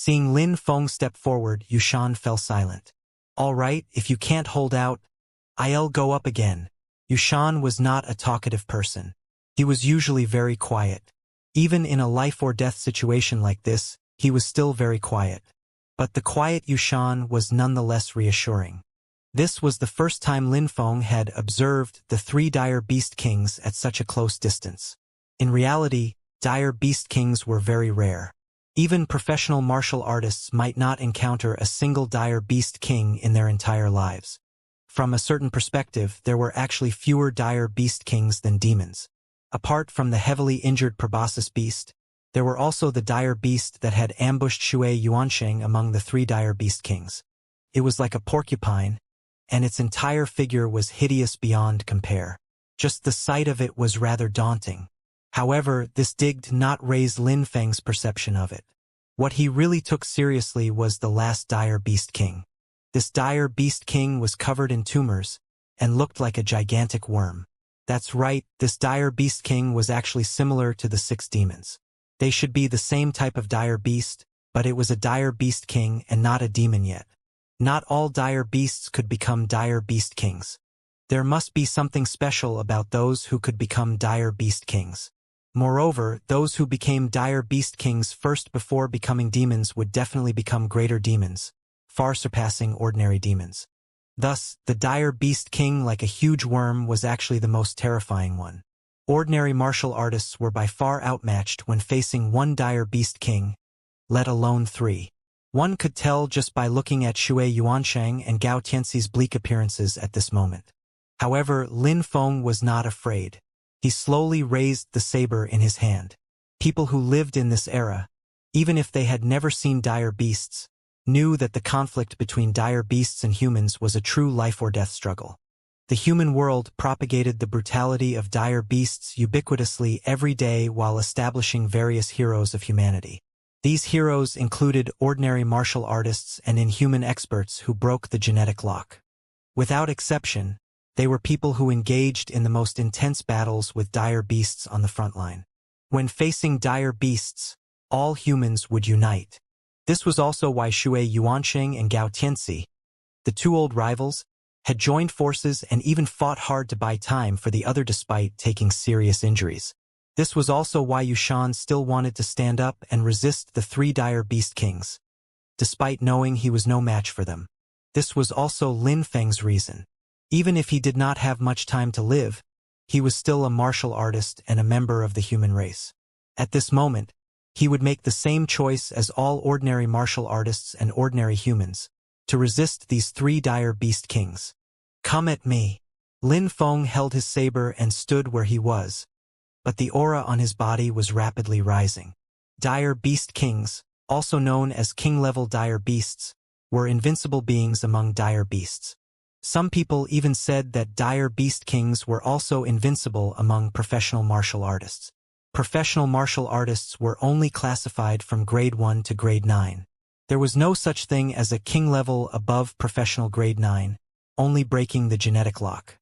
Seeing Lin Feng step forward, Yushan fell silent. All right, if you can't hold out, I'll go up again. Yushan was not a talkative person. He was usually very quiet. Even in a life-or-death situation like this, he was still very quiet. But the quiet Yushan was nonetheless reassuring. This was the first time Lin Feng had observed the three dire beast kings at such a close distance. In reality, dire beast kings were very rare. Even professional martial artists might not encounter a single dire beast king in their entire lives. From a certain perspective, there were actually fewer dire beast kings than demons. Apart from the heavily injured proboscis beast, there were also the dire beast that had ambushed Shui Yuansheng among the three dire beast kings. It was like a porcupine, and its entire figure was hideous beyond compare. Just the sight of it was rather daunting. However, this did not raise Lin Feng's perception of it. What he really took seriously was the last dire beast king. This dire beast king was covered in tumors and looked like a gigantic worm. That's right, this dire beast king was actually similar to the 6 demons. They should be the same type of dire beast, but it was a dire beast king and not a demon yet. Not all dire beasts could become dire beast kings. There must be something special about those who could become dire beast kings. Moreover, those who became dire beast kings first before becoming demons would definitely become greater demons, far surpassing ordinary demons. Thus, the dire beast king like a huge worm was actually the most terrifying one. Ordinary martial artists were by far outmatched when facing one dire beast king, let alone 3. One could tell just by looking at Shui Yuansheng and Gao Tianxi's bleak appearances at this moment. However, Lin Feng was not afraid. He slowly raised the saber in his hand. People who lived in this era, even if they had never seen dire beasts, knew that the conflict between dire beasts and humans was a true life-or-death struggle. The human world propagated the brutality of dire beasts ubiquitously every day while establishing various heroes of humanity. These heroes included ordinary martial artists and inhuman experts who broke the genetic lock. Without exception, they were people who engaged in the most intense battles with dire beasts on the front line. When facing dire beasts, all humans would unite. This was also why Shui Yuansheng and Gao Tianxi, the 2 old rivals, had joined forces and even fought hard to buy time for the other despite taking serious injuries. This was also why Yushan still wanted to stand up and resist the 3 dire beast kings, despite knowing he was no match for them. This was also Lin Feng's reason. Even if he did not have much time to live, he was still a martial artist and a member of the human race. At this moment, he would make the same choice as all ordinary martial artists and ordinary humans, to resist these 3 dire beast kings. Come at me. Lin Feng held his saber and stood where he was, but the aura on his body was rapidly rising. Dire beast kings, also known as king-level dire beasts, were invincible beings among dire beasts. Some people even said that dire beast kings were also invincible among professional martial artists. Professional martial artists were only classified from grade 1 to grade 9. There was no such thing as a king level above professional grade 9, only breaking the genetic lock.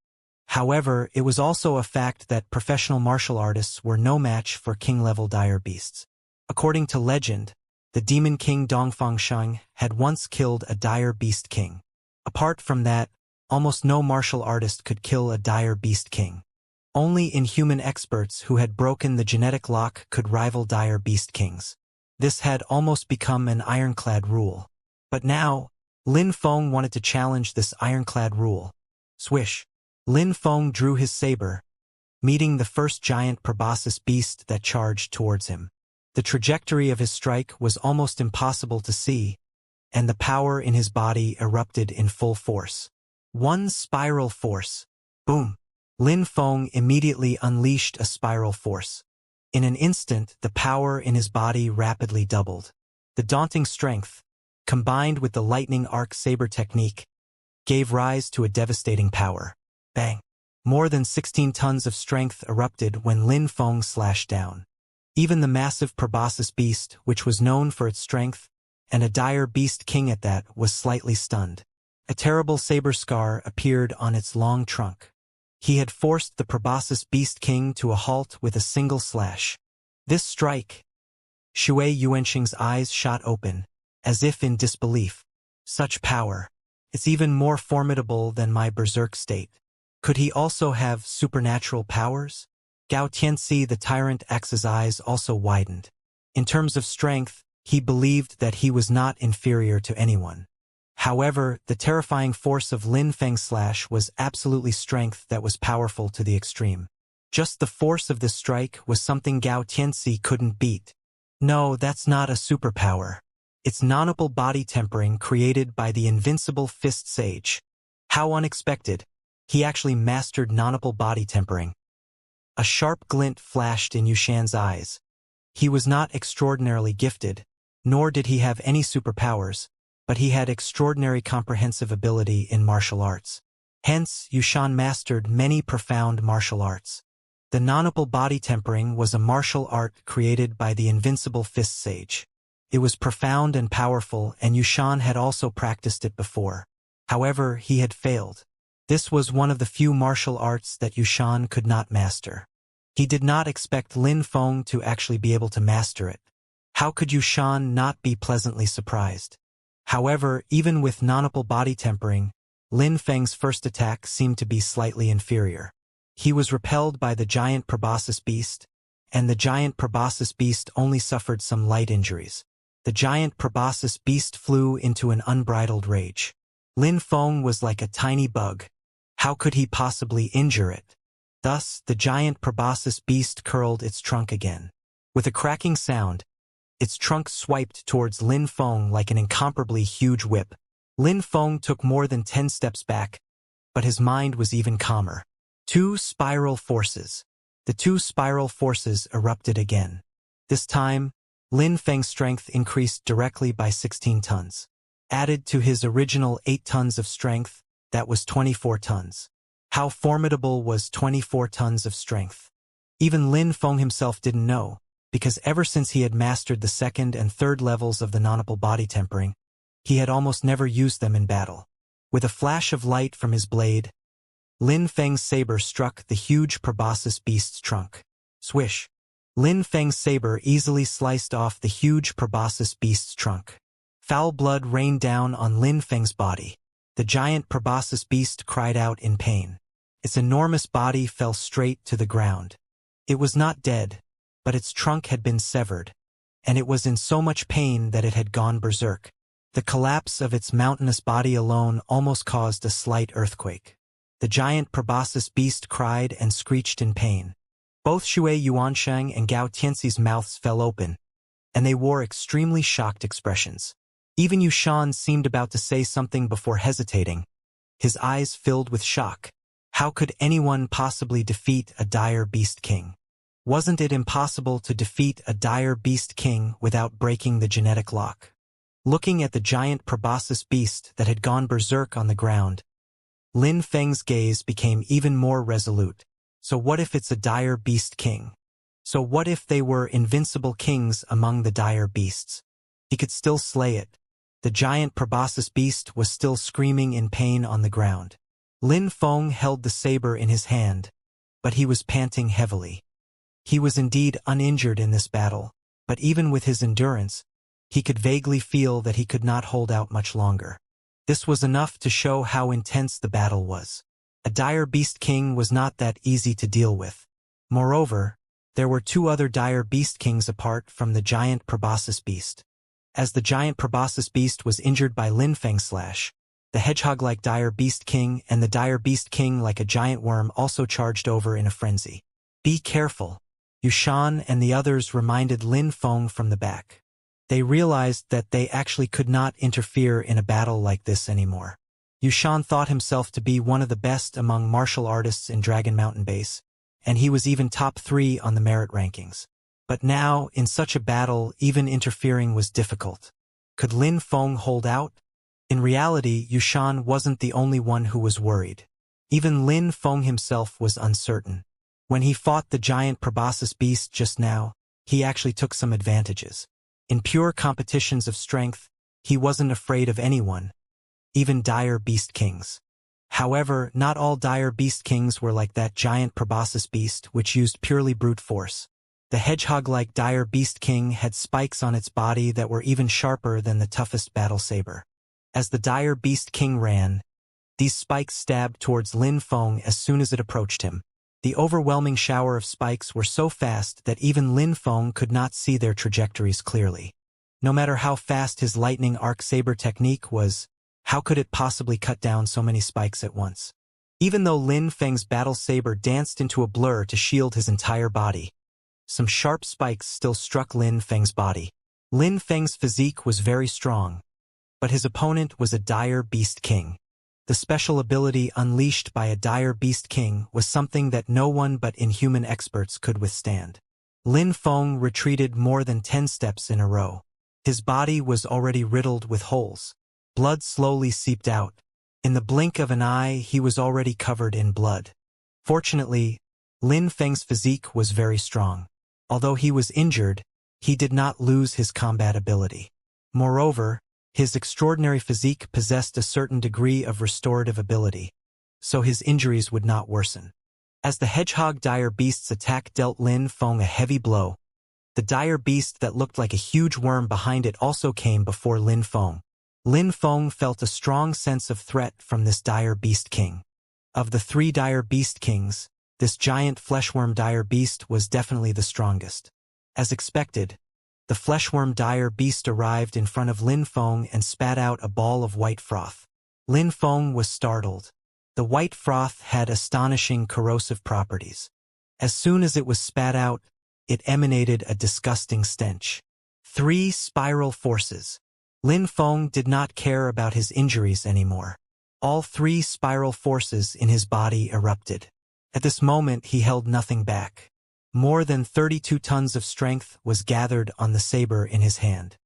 However, it was also a fact that professional martial artists were no match for king-level dire beasts. According to legend, the demon king Dongfangsheng had once killed a dire beast king. Apart from that, almost no martial artist could kill a dire beast king. Only inhuman experts who had broken the genetic lock could rival dire beast kings. This had almost become an ironclad rule. But now, Lin Feng wanted to challenge this ironclad rule. Swish! Lin Feng drew his saber, meeting the first giant proboscis beast that charged towards him. The trajectory of his strike was almost impossible to see, and the power in his body erupted in full force. One spiral force. Boom! Lin Feng immediately unleashed a spiral force. In an instant, the power in his body rapidly doubled. The daunting strength, combined with the lightning arc saber technique, gave rise to a devastating power. Bang! More than 16 tons of strength erupted when Lin Feng slashed down. Even the massive proboscis beast, which was known for its strength, and a dire beast king at that, was slightly stunned. A terrible saber scar appeared on its long trunk. He had forced the proboscis beast king to a halt with a single slash. This strike! Shui Yuansheng's eyes shot open, as if in disbelief. Such power. It's even more formidable than my berserk state. Could he also have supernatural powers? Xianxia the Tyrant X's eyes also widened. In terms of strength, he believed that he was not inferior to anyone. However, the terrifying force of Lin Feng's slash was absolutely strength that was powerful to the extreme. Just the force of this strike was something Xianxia couldn't beat. No, that's not a superpower. It's nonable body tempering created by the invincible fist sage. How unexpected. He actually mastered nonable body tempering. A sharp glint flashed in Yushan's eyes. He was not extraordinarily gifted, nor did he have any superpowers, but he had extraordinary comprehensive ability in martial arts. Hence, Yushan mastered many profound martial arts. The nonable body tempering was a martial art created by the invincible fist sage. It was profound and powerful, and Yushan had also practiced it before. However, he had failed. This was one of the few martial arts that Yushan could not master. He did not expect Lin Feng to actually be able to master it. How could Yushan not be pleasantly surprised? However, even with nonable body tempering, Lin Feng's first attack seemed to be slightly inferior. He was repelled by the giant proboscis beast, and the giant proboscis beast only suffered some light injuries. The giant proboscis beast flew into an unbridled rage. Lin Feng was like a tiny bug. How could he possibly injure it? Thus, the giant proboscis beast curled its trunk again. With a cracking sound, its trunk swiped towards Lin Feng like an incomparably huge whip. Lin Feng took more than 10 steps back, but his mind was even calmer. Two spiral forces. The two spiral forces erupted again. This time, Lin Feng's strength increased directly by 16 tons. Added to his original 8 tons of strength, that was 24 tons. How formidable was 24 tons of strength? Even Lin Feng himself didn't know, because ever since he had mastered the second and third levels of the nonable body tempering, he had almost never used them in battle. With a flash of light from his blade, Lin Feng's saber struck the huge proboscis beast's trunk. Swish! Lin Feng's saber easily sliced off the huge proboscis beast's trunk. Foul blood rained down on Lin Feng's body. The giant proboscis beast cried out in pain. Its enormous body fell straight to the ground. It was not dead, but its trunk had been severed, and it was in so much pain that it had gone berserk. The collapse of its mountainous body alone almost caused a slight earthquake. The giant proboscis beast cried and screeched in pain. Both Shui Yuansheng and Xianxia's mouths fell open, and they wore extremely shocked expressions. Even Yushan seemed about to say something before hesitating, his eyes filled with shock. How could anyone possibly defeat a dire beast king? Wasn't it impossible to defeat a dire beast king without breaking the genetic lock? Looking at the giant proboscis beast that had gone berserk on the ground, Lin Feng's gaze became even more resolute. So what if it's a dire beast king? So what if they were invincible kings among the dire beasts? He could still slay it. The giant proboscis beast was still screaming in pain on the ground. Lin Feng held the saber in his hand, but he was panting heavily. He was indeed uninjured in this battle, but even with his endurance, he could vaguely feel that he could not hold out much longer. This was enough to show how intense the battle was. A dire beast king was not that easy to deal with. Moreover, there were two other dire beast kings apart from the giant proboscis beast. As the giant proboscis beast was injured by Lin Feng's slash, the hedgehog-like dire beast king and the dire beast king like a giant worm also charged over in a frenzy. Be careful. Yushan and the others reminded Lin Feng from the back. They realized that they actually could not interfere in a battle like this anymore. Yushan thought himself to be one of the best among martial artists in Dragon Mountain Base, and he was even top 3 on the merit rankings. But now, in such a battle, even interfering was difficult. Could Lin Feng hold out? In reality, Yushan wasn't the only one who was worried. Even Lin Feng himself was uncertain. When he fought the giant proboscis beast just now, he actually took some advantages. In pure competitions of strength, he wasn't afraid of anyone, even dire beast kings. However, not all dire beast kings were like that giant proboscis beast which used purely brute force. The hedgehog-like dire beast king had spikes on its body that were even sharper than the toughest battle saber. As the dire beast king ran, these spikes stabbed towards Lin Feng as soon as it approached him. The overwhelming shower of spikes were so fast that even Lin Feng could not see their trajectories clearly. No matter how fast his lightning arc saber technique was, how could it possibly cut down so many spikes at once? Even though Lin Feng's battle saber danced into a blur to shield his entire body, some sharp spikes still struck Lin Feng's body. Lin Feng's physique was very strong, but his opponent was a dire beast king. The special ability unleashed by a dire beast king was something that no one but inhuman experts could withstand. Lin Feng retreated more than 10 steps in a row. His body was already riddled with holes. Blood slowly seeped out. In the blink of an eye, he was already covered in blood. Fortunately, Lin Feng's physique was very strong. Although he was injured, he did not lose his combat ability. Moreover, his extraordinary physique possessed a certain degree of restorative ability, so his injuries would not worsen. As the hedgehog dire beast's attack dealt Lin Feng a heavy blow, the dire beast that looked like a huge worm behind it also came before Lin Feng. Lin Feng felt a strong sense of threat from this dire beast king. Of the 3 dire beast kings, this giant fleshworm dire beast was definitely the strongest. As expected, the fleshworm dire beast arrived in front of Lin Feng and spat out a ball of white froth. Lin Feng was startled. The white froth had astonishing corrosive properties. As soon as it was spat out, it emanated a disgusting stench. 3 spiral forces. Lin Feng did not care about his injuries anymore. All 3 spiral forces in his body erupted. At this moment he held nothing back. More than 32 tons of strength was gathered on the saber in his hand.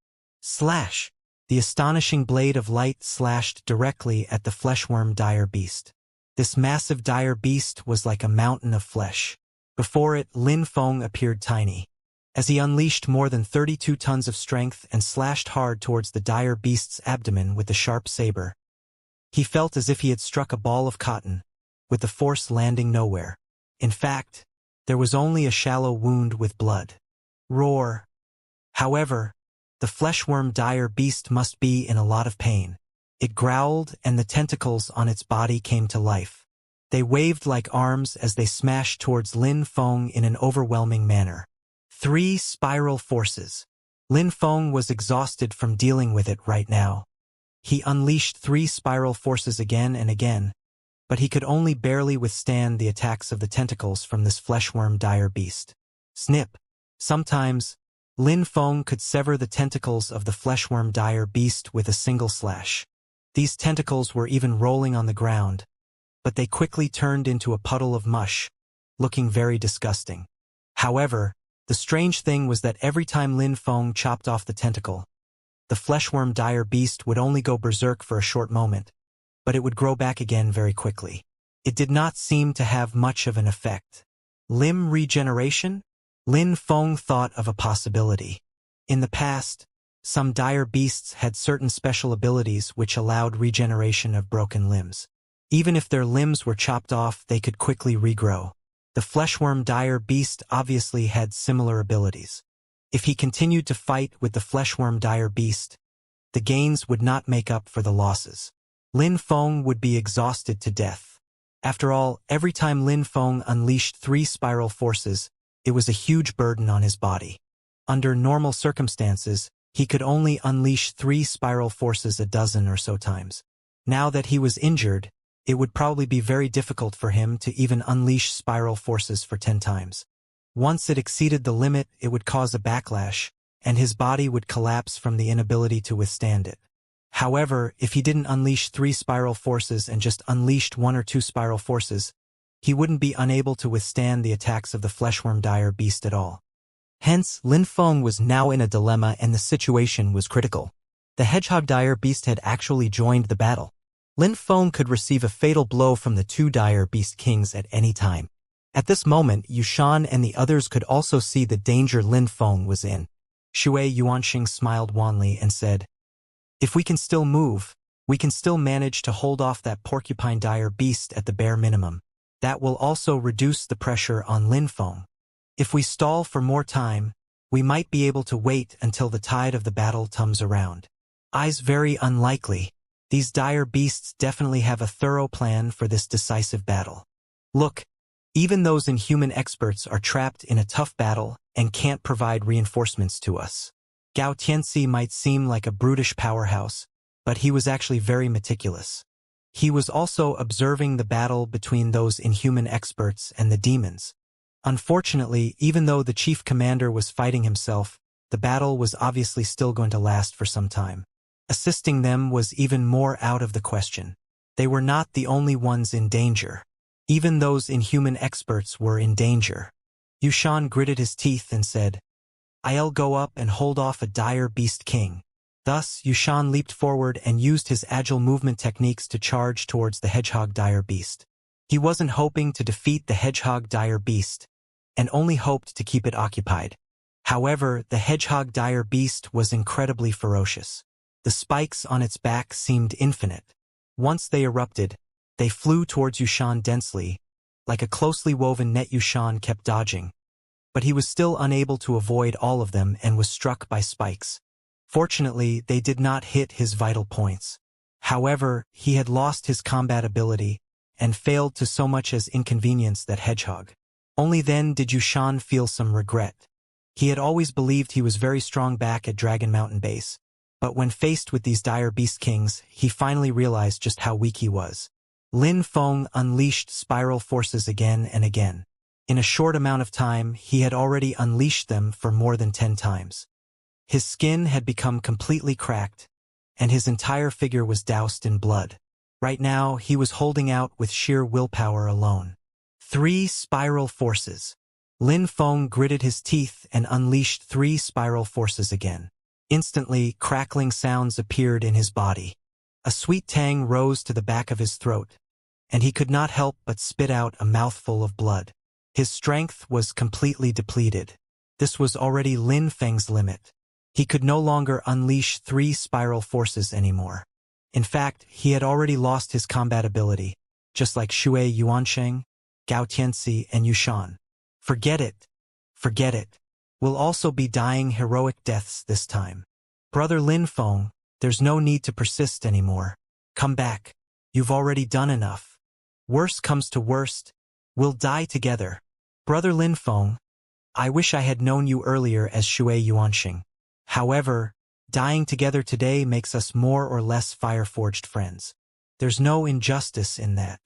Slash! The astonishing blade of light slashed directly at the fleshworm dire beast. This massive dire beast was like a mountain of flesh. Before it, Lin Feng appeared tiny. As he unleashed more than 32 tons of strength and slashed hard towards the dire beast's abdomen with the sharp saber, he felt as if he had struck a ball of cotton, with the force landing nowhere. In fact, there was only a shallow wound with blood. Roar! However, the fleshworm dire beast must be in a lot of pain. It growled and the tentacles on its body came to life. They waved like arms as they smashed towards Lin Feng in an overwhelming manner. 3 spiral forces. Lin Feng was exhausted from dealing with it right now. He unleashed 3 spiral forces again and again, but he could only barely withstand the attacks of the tentacles from this fleshworm dire beast. Snip! Sometimes, Lin Feng could sever the tentacles of the fleshworm dire beast with a single slash. These tentacles were even rolling on the ground, but they quickly turned into a puddle of mush, looking very disgusting. However, the strange thing was that every time Lin Feng chopped off the tentacle, the fleshworm dire beast would only go berserk for a short moment, but it would grow back again very quickly. It did not seem to have much of an effect. Limb regeneration? Lin Feng thought of a possibility. In the past, some dire beasts had certain special abilities which allowed regeneration of broken limbs. Even if their limbs were chopped off, they could quickly regrow. The fleshworm dire beast obviously had similar abilities. If he continued to fight with the fleshworm dire beast, the gains would not make up for the losses. Lin Feng would be exhausted to death. After all, every time Lin Feng unleashed 3 spiral forces, it was a huge burden on his body. Under normal circumstances, he could only unleash 3 spiral forces a dozen or so times. Now that he was injured, it would probably be very difficult for him to even unleash spiral forces for 10 times. Once it exceeded the limit, it would cause a backlash, and his body would collapse from the inability to withstand it. However, if he didn't unleash 3 spiral forces and just unleashed 1 or 2 spiral forces, he wouldn't be unable to withstand the attacks of the fleshworm dire beast at all. Hence, Lin Feng was now in a dilemma and the situation was critical. The hedgehog dire beast had actually joined the battle. Lin Feng could receive a fatal blow from the 2 dire beast kings at any time. At this moment, Yushan and the others could also see the danger Lin Feng was in. Shui Yuanxing smiled wanly and said, "If we can still move, we can still manage to hold off that porcupine dire beast at the bare minimum. That will also reduce the pressure on Lin Feng." If we stall for more time, we might be able to wait until the tide of the battle comes around. Eyes very unlikely. These dire beasts definitely have a thorough plan for this decisive battle. Look, even those inhuman experts are trapped in a tough battle and can't provide reinforcements to us. Xianxia might seem like a brutish powerhouse, but he was actually very meticulous. He was also observing the battle between those inhuman experts and the demons. Unfortunately, even though the chief commander was fighting himself, the battle was obviously still going to last for some time. Assisting them was even more out of the question. They were not the only ones in danger. Even those inhuman experts were in danger. Yushan gritted his teeth and said, "I'll go up and hold off a dire beast king." Thus, Yushan leaped forward and used his agile movement techniques to charge towards the hedgehog dire beast. He wasn't hoping to defeat the hedgehog dire beast, and only hoped to keep it occupied. However, the hedgehog dire beast was incredibly ferocious. The spikes on its back seemed infinite. Once they erupted, they flew towards Yushan densely. Like a closely woven net, Yushan kept dodging. But he was still unable to avoid all of them and was struck by spikes. Fortunately, they did not hit his vital points. However, he had lost his combat ability and failed to so much as inconvenience that hedgehog. Only then did Yushan feel some regret. He had always believed he was very strong back at Dragon Mountain Base, but when faced with these dire beast kings, he finally realized just how weak he was. Lin Feng unleashed spiral forces again and again. In a short amount of time, he had already unleashed them for more than 10 times. His skin had become completely cracked, and his entire figure was doused in blood. Right now, he was holding out with sheer willpower alone. 3 spiral forces. Lin Feng gritted his teeth and unleashed 3 spiral forces again. Instantly, crackling sounds appeared in his body. A sweet tang rose to the back of his throat, and he could not help but spit out a mouthful of blood. His strength was completely depleted. This was already Lin Feng's limit. He could no longer unleash 3 spiral forces anymore. In fact, he had already lost his combat ability, just like Shui Yuansheng, Gao Tianxi, and Yushan. Forget it. Forget it. We'll also be dying heroic deaths this time. Brother Lin Feng, there's no need to persist anymore. Come back. You've already done enough. Worst comes to worst, we'll die together. Brother Lin Feng, I wish I had known you earlier as Shui Yuansheng. However, dying together today makes us more or less fire-forged friends. There's no injustice in that.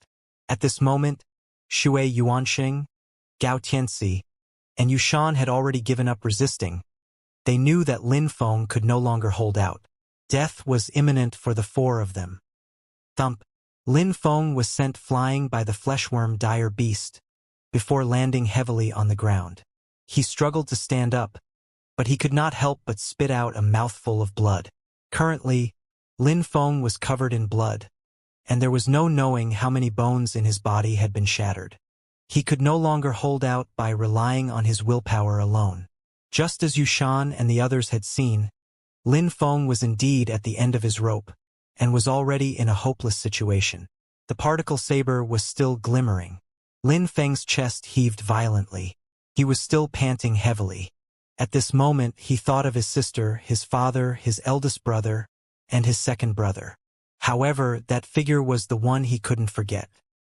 At this moment, Shui Yuansheng, Gao Tianxi, and Yushan had already given up resisting. They knew that Lin Feng could no longer hold out. Death was imminent for the 4 of them. Thump. Lin Feng was sent flying by the fleshworm dire beast, before landing heavily on the ground. He struggled to stand up, but he could not help but spit out a mouthful of blood. Currently, Lin Feng was covered in blood, and there was no knowing how many bones in his body had been shattered. He could no longer hold out by relying on his willpower alone. Just as Yushan and the others had seen, Lin Feng was indeed at the end of his rope, and was already in a hopeless situation. The particle saber was still glimmering. Lin Feng's chest heaved violently. He was still panting heavily. At this moment, he thought of his sister, his father, his eldest brother, and his second brother. However, that figure was the one he couldn't forget.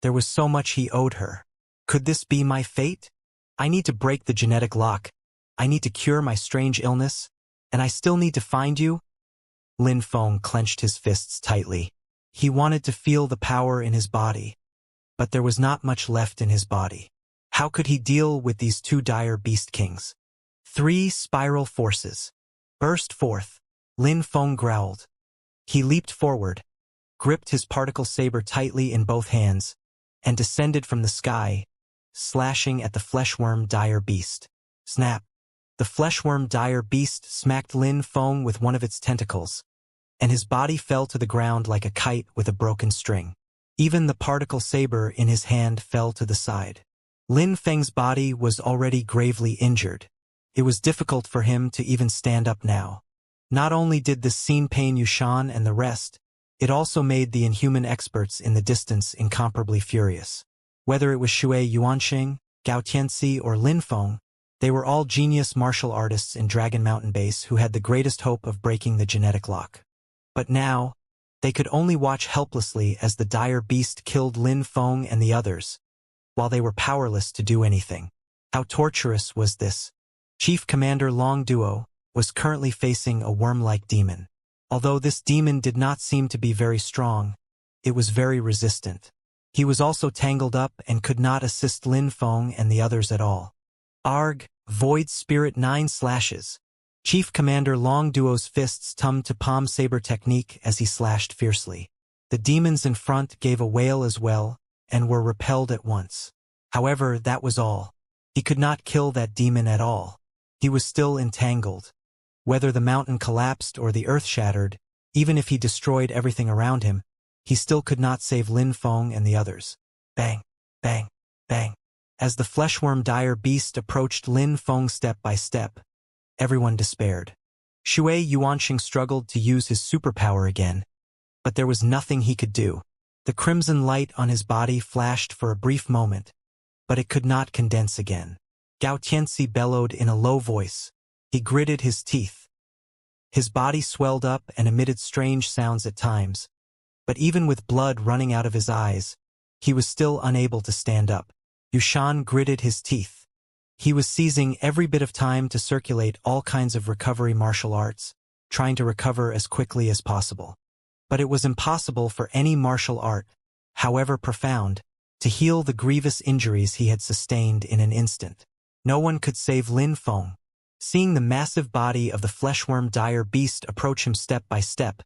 There was so much he owed her. Could this be my fate? I need to break the genetic lock. I need to cure my strange illness, and I still need to find you? Lin Feng clenched his fists tightly. He wanted to feel the power in his body, but there was not much left in his body. How could he deal with these 2 dire beast kings? 3 spiral forces burst forth. Lin Feng growled. He leaped forward, gripped his particle saber tightly in both hands, and descended from the sky, slashing at the fleshworm dire beast. Snap! The fleshworm dire beast smacked Lin Feng with one of its tentacles, and his body fell to the ground like a kite with a broken string. Even the particle saber in his hand fell to the side. Lin Feng's body was already gravely injured. It was difficult for him to even stand up now. Not only did this scene pain Yushan and the rest, it also made the inhuman experts in the distance incomparably furious. Whether it was Shui Yuansheng, Gao Tianxi, or Lin Feng, They were all genius martial artists in Dragon Mountain Base who had the greatest hope of breaking the genetic lock. But now, they could only watch helplessly as the dire beast killed Lin Feng and the others, while they were powerless to do anything. How torturous was this? Chief Commander Long Duo was currently facing a worm-like demon. Although this demon did not seem to be very strong, it was very resistant. He was also tangled up and could not assist Lin Feng and the others at all. Arg, Void Spirit 9 slashes. Chief Commander Long Duo's fists tummed to palm saber technique as he slashed fiercely. The demons in front gave a wail as well, and were repelled at once. However, that was all. He could not kill that demon at all. He was still entangled. Whether the mountain collapsed or the earth shattered, even if he destroyed everything around him, he still could not save Lin Feng and the others. Bang, bang, bang. As the fleshworm dire beast approached Lin Feng step by step, everyone despaired. Shui Yuanxing struggled to use his superpower again, but there was nothing he could do. The crimson light on his body flashed for a brief moment, but it could not condense again. Gao Tianxi bellowed in a low voice. He gritted his teeth. His body swelled up and emitted strange sounds at times, but even with blood running out of his eyes, he was still unable to stand up. Yushan gritted his teeth. He was seizing every bit of time to circulate all kinds of recovery martial arts, trying to recover as quickly as possible. But it was impossible for any martial art, however profound, to heal the grievous injuries he had sustained in an instant. No one could save Lin Feng. Seeing the massive body of the fleshworm dire beast approach him step by step,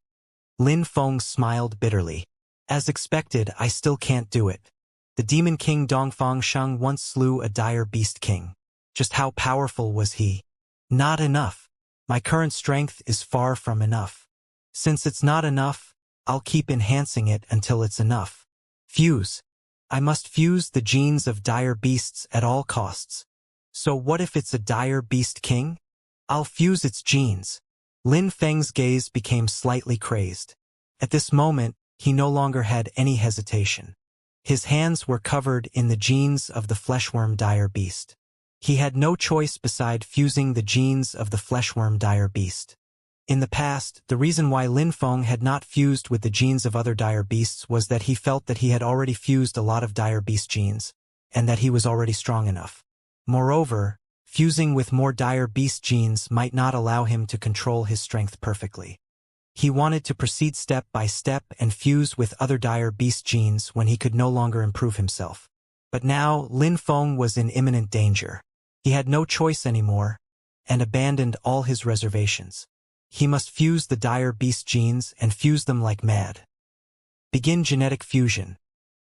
Lin Feng smiled bitterly. As expected, I still can't do it. The Demon King Dongfang Sheng once slew a dire beast king. Just how powerful was he? Not enough. My current strength is far from enough. Since it's not enough, I'll keep enhancing it until it's enough. Fuse. I must fuse the genes of dire beasts at all costs. So what if it's a dire beast king? I'll fuse its genes. Lin Feng's gaze became slightly crazed. At this moment, he no longer had any hesitation. His hands were covered in the genes of the fleshworm dire beast. He had no choice beside fusing the genes of the fleshworm dire beast. In the past, the reason why Lin Feng had not fused with the genes of other dire beasts was that he felt that he had already fused a lot of dire beast genes, and that he was already strong enough. Moreover, fusing with more dire beast genes might not allow him to control his strength perfectly. He wanted to proceed step by step and fuse with other dire beast genes when he could no longer improve himself. But now, Lin Feng was in imminent danger. He had no choice anymore, and abandoned all his reservations. He must fuse the dire beast genes and fuse them like mad. Begin genetic fusion.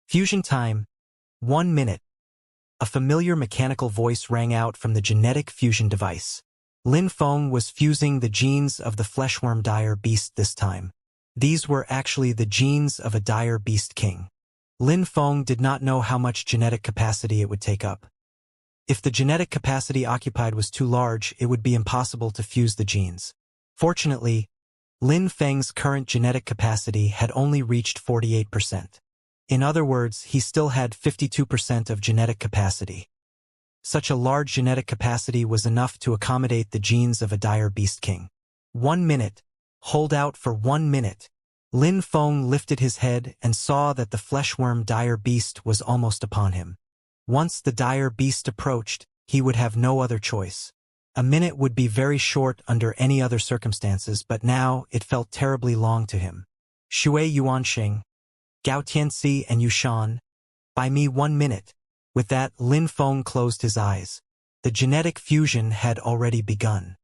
Fusion time. 1 minute. A familiar mechanical voice rang out from the genetic fusion device. Lin Feng was fusing the genes of the fleshworm dire beast this time. These were actually the genes of a dire beast king. Lin Feng did not know how much genetic capacity it would take up. If the genetic capacity occupied was too large, it would be impossible to fuse the genes. Fortunately, Lin Feng's current genetic capacity had only reached 48%. In other words, he still had 52% of genetic capacity. Such a large genetic capacity was enough to accommodate the genes of a dire beast king. 1 minute. Hold out for 1 minute. Lin Feng lifted his head and saw that the fleshworm dire beast was almost upon him. Once the dire beast approached, he would have no other choice. A minute would be very short under any other circumstances, but now it felt terribly long to him. Shui Yuanxing, Gao Tianxi and Yushan, by me 1 minute. With that, Lin Feng closed his eyes. The genetic fusion had already begun.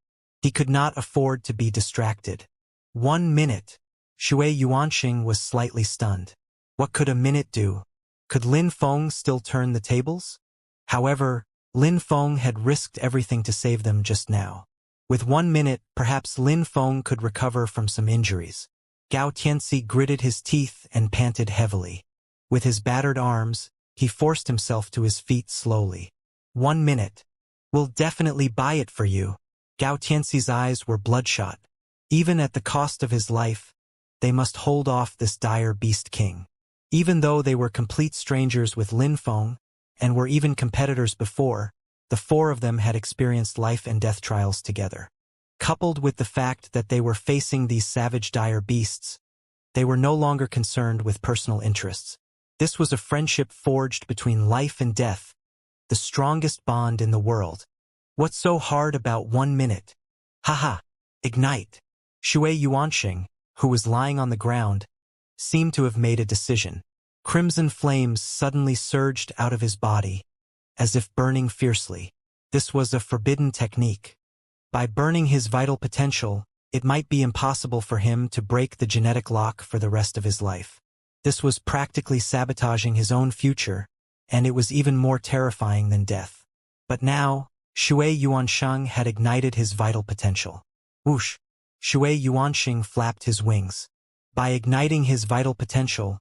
He could not afford to be distracted. 1 minute. Shui Yuanxing was slightly stunned. What could a minute do? Could Lin Feng still turn the tables? However, Lin Feng had risked everything to save them just now. With 1 minute, perhaps Lin Feng could recover from some injuries. Gao Tianxi gritted his teeth and panted heavily. With his battered arms, he forced himself to his feet slowly. 1 minute. We'll definitely buy it for you. Gao Tianxi's eyes were bloodshot. Even at the cost of his life, they must hold off this dire beast king. Even though they were complete strangers with Lin Feng, and were even competitors before, The four of them had experienced life and death trials together. Coupled with the fact that they were facing these savage dire beasts, they were no longer concerned with personal interests. This was a friendship forged between life and death, the strongest bond in the world. What's so hard about 1 minute? Haha! Ignite! Shui Yuanxing, who was lying on the ground, seemed to have made a decision. Crimson flames suddenly surged out of his body, as if burning fiercely. This was a forbidden technique. By burning his vital potential, it might be impossible for him to break the genetic lock for the rest of his life. This was practically sabotaging his own future, and it was even more terrifying than death. But now, Shui Yuanxing had ignited his vital potential. Whoosh! Shui Yuanxing flapped his wings. By igniting his vital potential,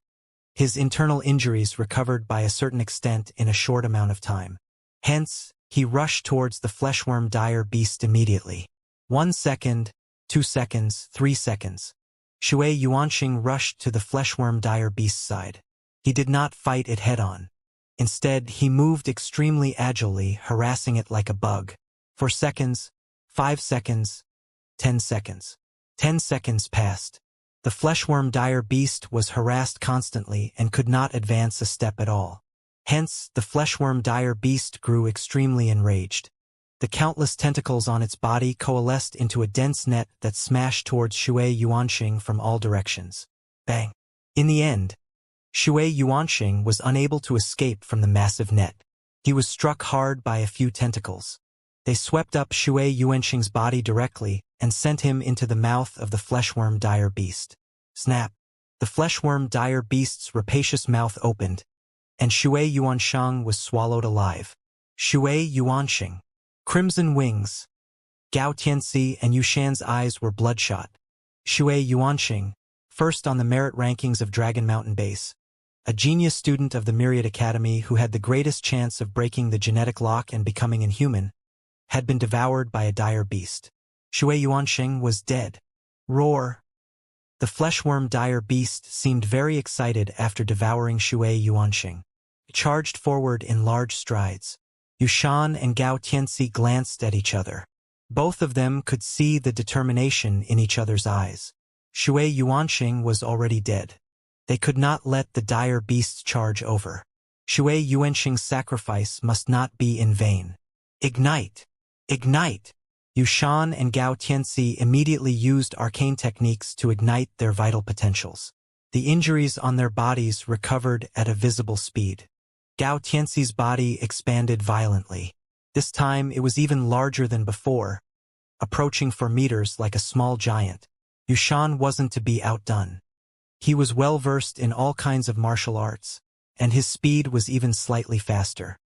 his internal injuries recovered by a certain extent in a short amount of time. Hence, he rushed towards the fleshworm dire beast immediately. 1 second, 2 seconds, 3 seconds. Shui Yuanxing rushed to the fleshworm dire beast's side. He did not fight it head-on. Instead, he moved extremely agilely, harassing it like a bug. 4 seconds, 5 seconds, 10 seconds. 10 seconds passed. The fleshworm dire beast was harassed constantly and could not advance a step at all. Hence, the fleshworm dire beast grew extremely enraged. The countless tentacles on its body coalesced into a dense net that smashed towards Shui Yuanxing from all directions. Bang! In the end, Shui Yuanxing was unable to escape from the massive net. He was struck hard by a few tentacles. They swept up Shui Yuanxing's body directly and sent him into the mouth of the fleshworm dire beast. Snap! The fleshworm dire beast's rapacious mouth opened, and Shui Yuanxing was swallowed alive. Shui Yuanxing. Crimson wings. Gao Tianxi and Yushan's eyes were bloodshot. Shui Yuanxing, first on the merit rankings of Dragon Mountain Base, a genius student of the Myriad Academy who had the greatest chance of breaking the genetic lock and becoming inhuman, had been devoured by a dire beast. Shui Yuanxing was dead. Roar! The fleshworm dire beast seemed very excited after devouring Shui Yuanxing. It charged forward in large strides. Yushan and Gao Tianxi glanced at each other. Both of them could see the determination in each other's eyes. Shui Yuanxing was already dead. They could not let the dire beast charge over. Shui Yuanxing's sacrifice must not be in vain. Ignite! Ignite! Yushan and Gao Tianxi immediately used arcane techniques to ignite their vital potentials. The injuries on their bodies recovered at a visible speed. Gao Tianxi's body expanded violently. This time it was even larger than before, approaching 4 meters like a small giant. Yushan wasn't to be outdone. He was well versed in all kinds of martial arts, and his speed was even slightly faster.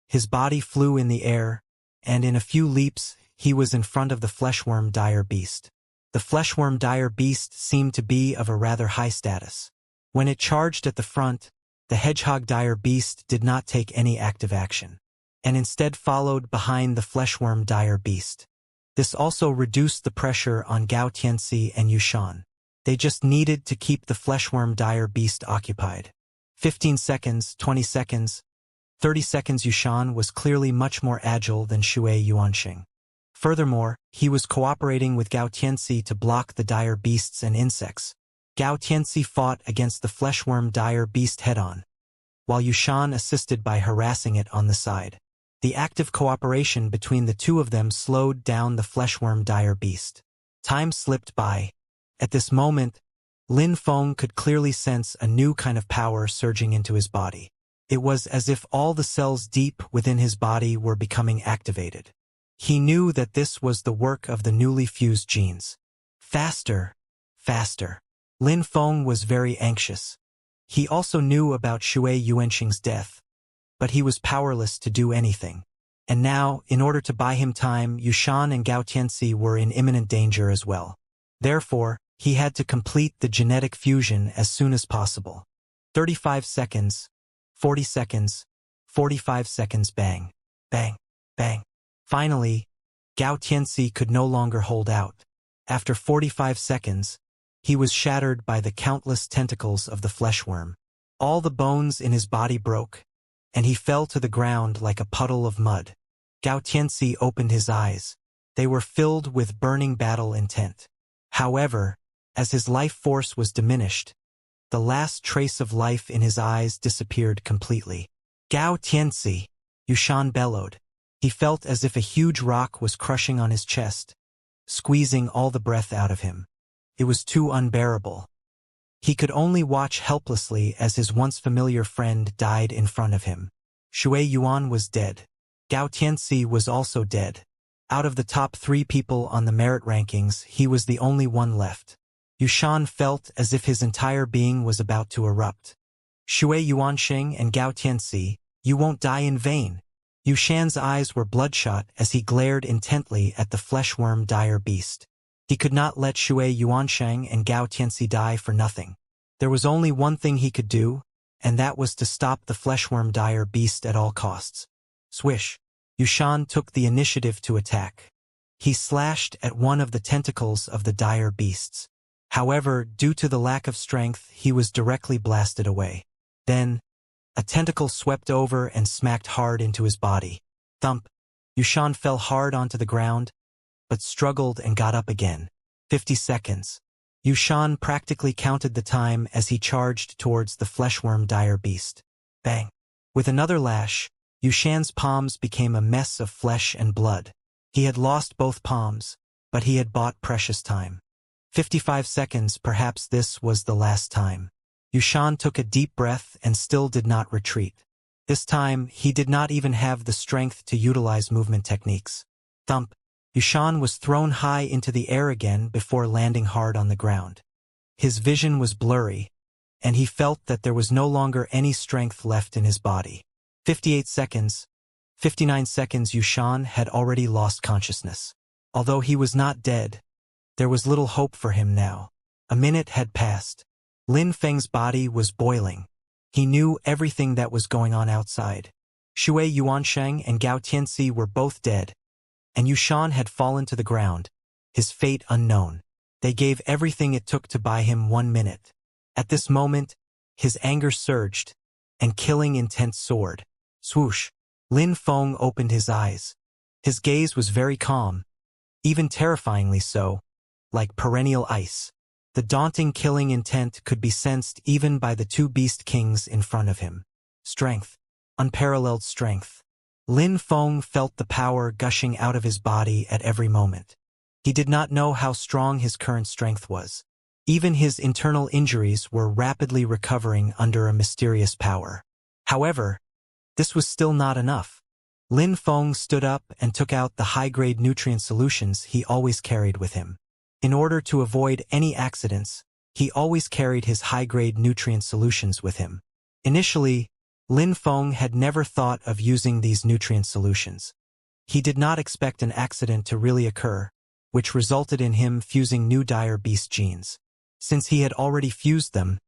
His body flew in the air, and in a few leaps he was in front of the fleshworm dire beast. The fleshworm dire beast seemed to be of a rather high status. When it charged at the front, the hedgehog dire beast did not take any active action, and instead followed behind the fleshworm dire beast. This also reduced the pressure on Gao Tianxi and Yushan. They just needed to keep the fleshworm dire beast occupied. 15 seconds, 20 seconds, 30 seconds. Yushan was clearly much more agile than Shui Yuanxing. Furthermore, he was cooperating with Gao Tianxi to block the dire beasts and insects. Gao Tianxi fought against the fleshworm dire beast head-on, while Yushan assisted by harassing it on the side. The active cooperation between the two of them slowed down the fleshworm dire beast. Time slipped by. At this moment, Lin Feng could clearly sense a new kind of power surging into his body. It was as if all the cells deep within his body were becoming activated. He knew that this was the work of the newly fused genes. Faster, faster. Lin Feng was very anxious. He also knew about Shui Yuanxing's death, but he was powerless to do anything. And now, in order to buy him time, Yushan and Gao Tianxi were in imminent danger as well. Therefore, he had to complete the genetic fusion as soon as possible. 35 seconds, 40 seconds, 45 seconds. Bang, bang, bang. Finally, Gao Tianxi could no longer hold out. After 45 seconds, he was shattered by the countless tentacles of the fleshworm. All the bones in his body broke, and he fell to the ground like a puddle of mud. Gao Tianxi opened his eyes. They were filled with burning battle intent. However, as his life force was diminished, the last trace of life in his eyes disappeared completely. Gao Tianxi, Yushan bellowed. He felt as if a huge rock was crushing on his chest, squeezing all the breath out of him. It was too unbearable. He could only watch helplessly as his once familiar friend died in front of him. Shui Yuan was dead. Gao Tianxi was also dead. Out of the top 3 people on the merit rankings, he was the only one left. Yushan felt as if his entire being was about to erupt. Shui Yuanxing and Gao Tianxi, you won't die in vain. Yushan's eyes were bloodshot as he glared intently at the fleshworm dire beast. He could not let Shui Yuansheng and Gao Tianxi die for nothing. There was only one thing he could do, and that was to stop the fleshworm dire beast at all costs. Swish. Yushan took the initiative to attack. He slashed at one of the tentacles of the dire beasts. However, due to the lack of strength, he was directly blasted away. Then, a tentacle swept over and smacked hard into his body. Thump. Yushan fell hard onto the ground, but struggled and got up again. 50 seconds. Yushan practically counted the time as he charged towards the fleshworm dire beast. Bang. With another lash, Yushan's palms became a mess of flesh and blood. He had lost both palms, but he had bought precious time. 55 seconds, perhaps this was the last time. Yushan took a deep breath and still did not retreat. This time, he did not even have the strength to utilize movement techniques. Thump. Yushan was thrown high into the air again before landing hard on the ground. His vision was blurry, and he felt that there was no longer any strength left in his body. 58 seconds. 59 seconds. Yushan had already lost consciousness. Although he was not dead, there was little hope for him now. A minute had passed. Lin Feng's body was boiling. He knew everything that was going on outside. Shui Yuansheng and Gao Tianxi were both dead, and Yushan had fallen to the ground, his fate unknown. They gave everything it took to buy him 1 minute. At this moment, his anger surged, and killing intent soared. Swoosh! Lin Feng opened his eyes. His gaze was very calm, even terrifyingly so, like perennial ice. The daunting killing intent could be sensed even by the 2 beast kings in front of him. Strength. Unparalleled strength. Lin Feng felt the power gushing out of his body at every moment. He did not know how strong his current strength was. Even his internal injuries were rapidly recovering under a mysterious power. However, this was still not enough. Lin Feng stood up and took out the high-grade nutrient solutions he always carried with him. In order to avoid any accidents, he always carried his high-grade nutrient solutions with him. Initially, Lin Feng had never thought of using these nutrient solutions. He did not expect an accident to really occur, which resulted in him fusing new dire beast genes. Since he had already fused them,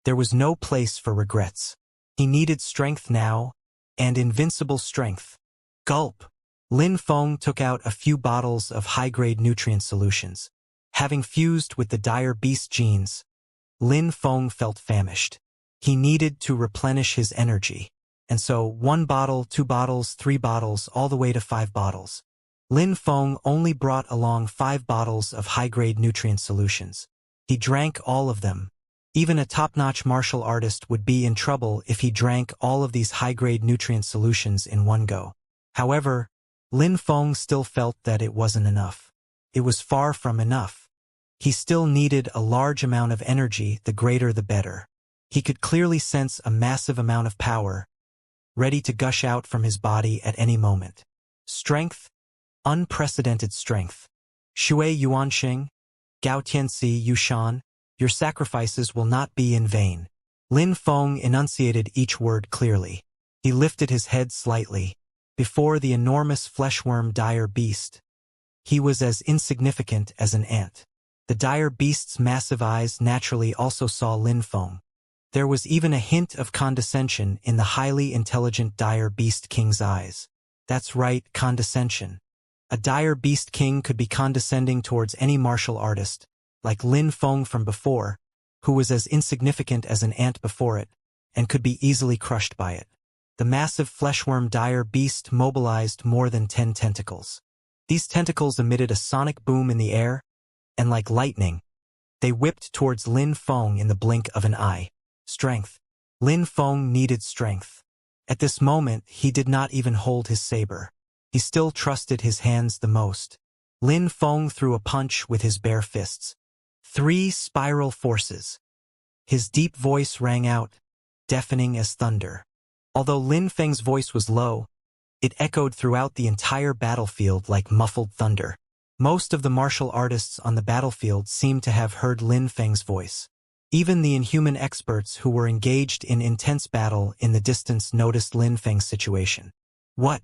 there was no place for regrets. He needed strength now, and invincible strength. Gulp! Lin Feng took out a few bottles of high-grade nutrient solutions. Having fused with the dire beast genes, Lin Feng felt famished. He needed to replenish his energy. And so 1 bottle, 2 bottles, 3 bottles, all the way to 5 bottles. Lin Feng only brought along 5 bottles of high-grade nutrient solutions. He drank all of them. Even a top-notch martial artist would be in trouble if he drank all of these high-grade nutrient solutions in one go. However, Lin Feng still felt that it wasn't enough. It was far from enough. He still needed a large amount of energy, the greater the better. He could clearly sense a massive amount of power, ready to gush out from his body at any moment. Strength, unprecedented strength. Shui Yuanxing, Gao Tianxi, Yushan, your sacrifices will not be in vain. Lin Feng enunciated each word clearly. He lifted his head slightly. Before the enormous fleshworm dire beast, he was as insignificant as an ant. The dire beast's massive eyes naturally also saw Lin Feng. There was even a hint of condescension in the highly intelligent dire beast king's eyes. That's right, condescension. A dire beast king could be condescending towards any martial artist, like Lin Feng from before, who was as insignificant as an ant before it, and could be easily crushed by it. the massive fleshworm dire beast mobilized more than 10 tentacles. These tentacles emitted a sonic boom in the air, and like lightning, they whipped towards Lin Feng in the blink of an eye. Strength. Lin Feng needed strength. At this moment, he did not even hold his saber. He still trusted his hands the most. Lin Feng threw a punch with his bare fists. 3 spiral forces. His deep voice rang out, deafening as thunder. Although Lin Feng's voice was low, it echoed throughout the entire battlefield like muffled thunder. Most of the martial artists on the battlefield seemed to have heard Lin Feng's voice. Even the inhuman experts who were engaged in intense battle in the distance noticed Lin Feng's situation. What?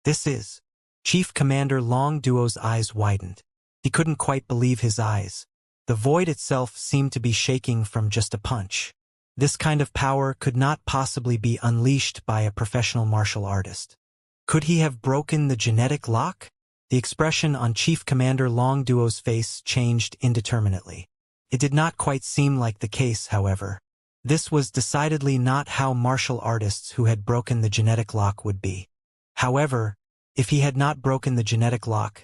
This is... Chief Commander Long Duo's eyes widened. He couldn't quite believe his eyes. The void itself seemed to be shaking from just a punch. This kind of power could not possibly be unleashed by a professional martial artist. Could he have broken the genetic lock? The expression on Chief Commander Long Duo's face changed indeterminately. It did not quite seem like the case, however. This was decidedly not how martial artists who had broken the genetic lock would be. However, if he had not broken the genetic lock,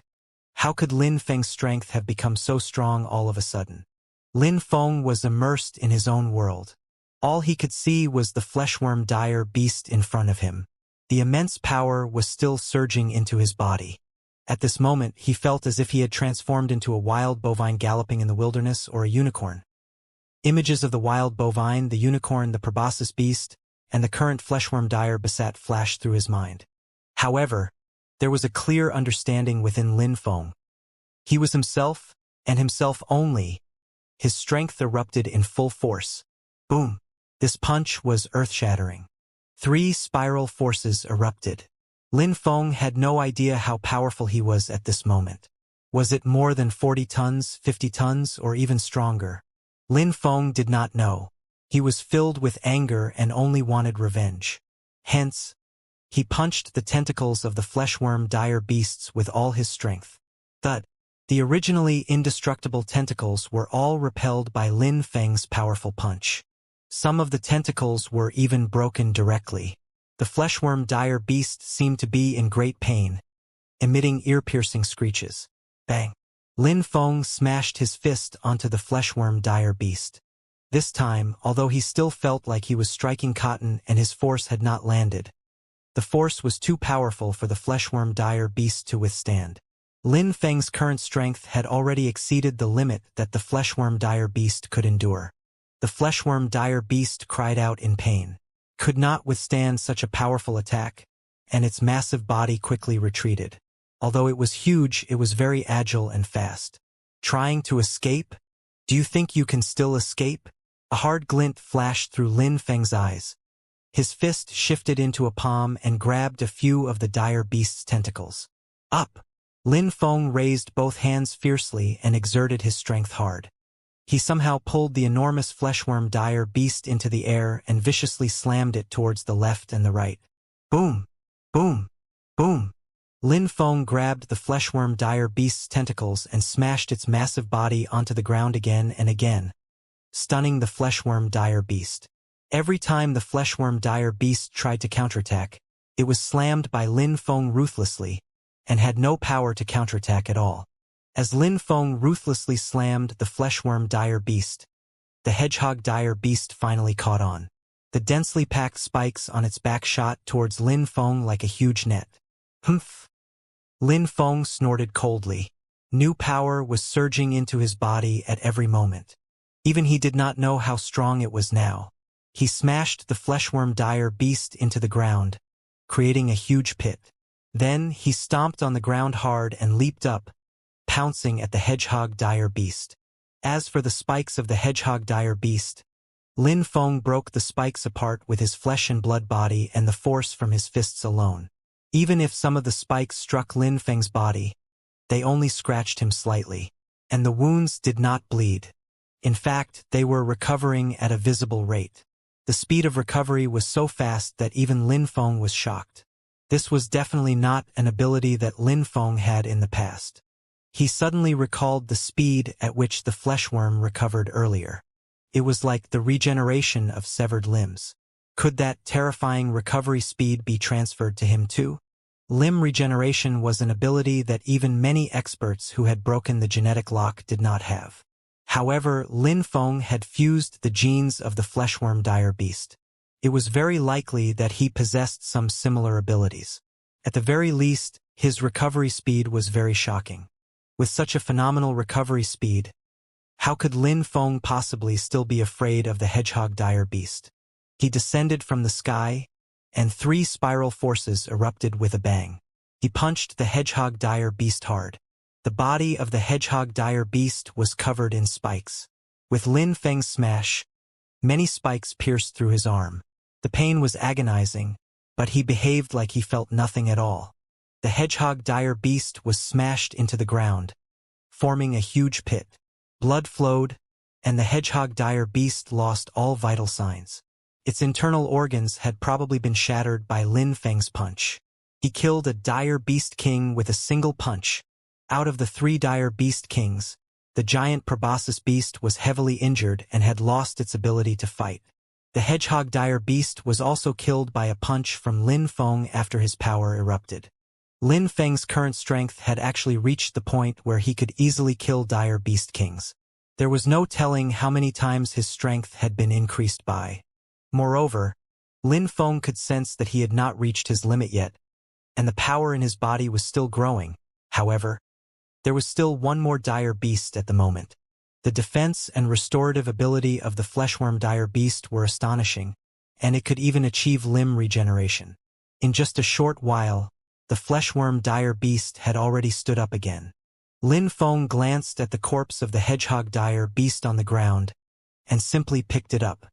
how could Lin Feng's strength have become so strong all of a sudden? Lin Feng was immersed in his own world. All he could see was the fleshworm dire beast in front of him. The immense power was still surging into his body. At this moment, he felt as if he had transformed into a wild bovine galloping in the wilderness or a unicorn. Images of the wild bovine, the unicorn, the proboscis beast, and the current fleshworm dire beset flashed through his mind. However, there was a clear understanding within Lin Feng. He was himself, and himself only. His strength erupted in full force. Boom! This punch was earth-shattering. 3 spiral forces erupted. Lin Feng had no idea how powerful he was at this moment. Was it more than 40 tons, 50 tons, or even stronger? Lin Feng did not know. He was filled with anger and only wanted revenge. Hence, he punched the tentacles of the fleshworm dire beasts with all his strength. Thud! The originally indestructible tentacles were all repelled by Lin Feng's powerful punch. Some of the tentacles were even broken directly. The fleshworm dire beast seemed to be in great pain, emitting ear-piercing screeches. Bang! Lin Feng smashed his fist onto the fleshworm dire beast. This time, although he still felt like he was striking cotton and his force had not landed, the force was too powerful for the fleshworm dire beast to withstand. Lin Feng's current strength had already exceeded the limit that the fleshworm dire beast could endure. The fleshworm dire beast cried out in pain. Could not withstand such a powerful attack, and its massive body quickly retreated. Although it was huge, it was very agile and fast. Trying to escape? Do you think you can still escape? A hard glint flashed through Lin Feng's eyes. His fist shifted into a palm and grabbed a few of the dire beast's tentacles. Up! Lin Feng raised both hands fiercely and exerted his strength hard. He somehow pulled the enormous fleshworm dire beast into the air and viciously slammed it towards the left and the right. Boom! Boom! Boom! Lin Feng grabbed the fleshworm dire beast's tentacles and smashed its massive body onto the ground again and again, stunning the fleshworm dire beast. Every time the fleshworm dire beast tried to counterattack, it was slammed by Lin Feng ruthlessly, and had no power to counterattack at all. As Lin Feng ruthlessly slammed the fleshworm dire beast, the hedgehog dire beast finally caught on. The densely packed spikes on its back shot towards Lin Feng like a huge net. Humph! Lin Feng snorted coldly. New power was surging into his body at every moment. Even he did not know how strong it was now. He smashed the fleshworm dire beast into the ground, creating a huge pit. Then he stomped on the ground hard and leaped up, pouncing at the hedgehog dire beast. As for the spikes of the hedgehog dire beast, Lin Feng broke the spikes apart with his flesh and blood body and the force from his fists alone. Even if some of the spikes struck Lin Feng's body, they only scratched him slightly, and the wounds did not bleed. In fact, they were recovering at a visible rate. The speed of recovery was so fast that even Lin Feng was shocked. This was definitely not an ability that Lin Feng had in the past. He suddenly recalled the speed at which the fleshworm recovered earlier. It was like the regeneration of severed limbs. Could that terrifying recovery speed be transferred to him too? Limb regeneration was an ability that even many experts who had broken the genetic lock did not have. However, Lin Feng had fused the genes of the fleshworm dire beast. It was very likely that he possessed some similar abilities. At the very least, his recovery speed was very shocking. With such a phenomenal recovery speed, how could Lin Feng possibly still be afraid of the hedgehog dire beast? He descended from the sky, and 3 spiral forces erupted with a bang. He punched the hedgehog dire beast hard. The body of the hedgehog dire beast was covered in spikes. With Lin Feng's smash, many spikes pierced through his arm. The pain was agonizing, but he behaved like he felt nothing at all. The hedgehog dire beast was smashed into the ground, forming a huge pit. Blood flowed, and the hedgehog dire beast lost all vital signs. Its internal organs had probably been shattered by Lin Feng's punch. He killed a dire beast king with a single punch. Out of the 3 dire beast kings, the giant proboscis beast was heavily injured and had lost its ability to fight. The hedgehog dire beast was also killed by a punch from Lin Feng after his power erupted. Lin Feng's current strength had actually reached the point where he could easily kill dire beast kings. There was no telling how many times his strength had been increased by. Moreover, Lin Feng could sense that he had not reached his limit yet, and the power in his body was still growing. However, there was still one more dire beast at the moment. The defense and restorative ability of the fleshworm dire beast were astonishing, and it could even achieve limb regeneration. In just a short while, the fleshworm dire beast had already stood up again. Lin Feng glanced at the corpse of the hedgehog dire beast on the ground, and simply picked it up.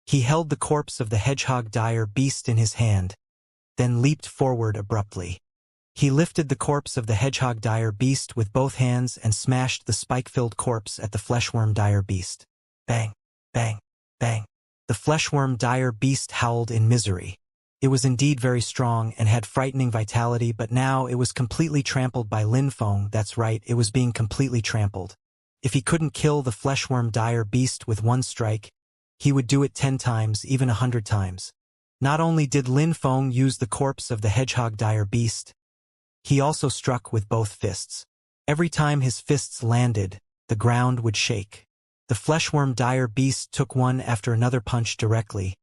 He held the corpse of the hedgehog dire beast in his hand, then leaped forward abruptly. He lifted the corpse of the hedgehog dire beast with both hands and smashed the spike-filled corpse at the fleshworm dire beast. Bang, bang, bang. The fleshworm dire beast howled in misery. It was indeed very strong and had frightening vitality, but now it was completely trampled by Lin Feng. That's right, it was being completely trampled. If he couldn't kill the fleshworm dire beast with one strike, he would do it 10 times, even 100 times. Not only did Lin Feng use the corpse of the hedgehog dire beast, he also struck with both fists. Every time his fists landed, the ground would shake. The fleshworm dire beast took one after another punch directly,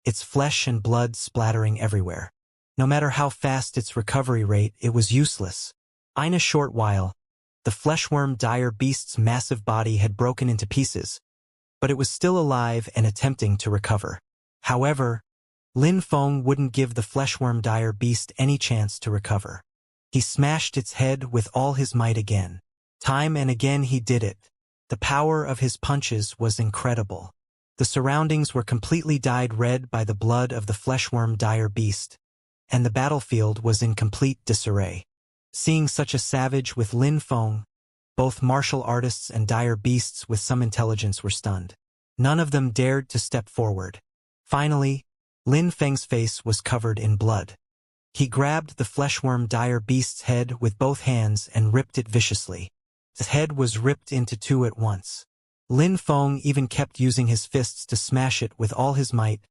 its flesh and blood splattering everywhere. No matter how fast its recovery rate, it was useless. In a short while, the fleshworm dire beast's massive body had broken into pieces, but it was still alive and attempting to recover. However, Lin Feng wouldn't give the fleshworm dire beast any chance to recover. He smashed its head with all his might again. Time and again he did it. The power of his punches was incredible. The surroundings were completely dyed red by the blood of the fleshworm dire beast, and the battlefield was in complete disarray. Seeing such a savage with Lin Feng, both martial artists and dire beasts with some intelligence were stunned. None of them dared to step forward. Finally, Lin Feng's face was covered in blood. He grabbed the fleshworm dire beast's head with both hands and ripped it viciously. His head was ripped into 2 at once. Lin Feng even kept using his fists to smash it with all his might,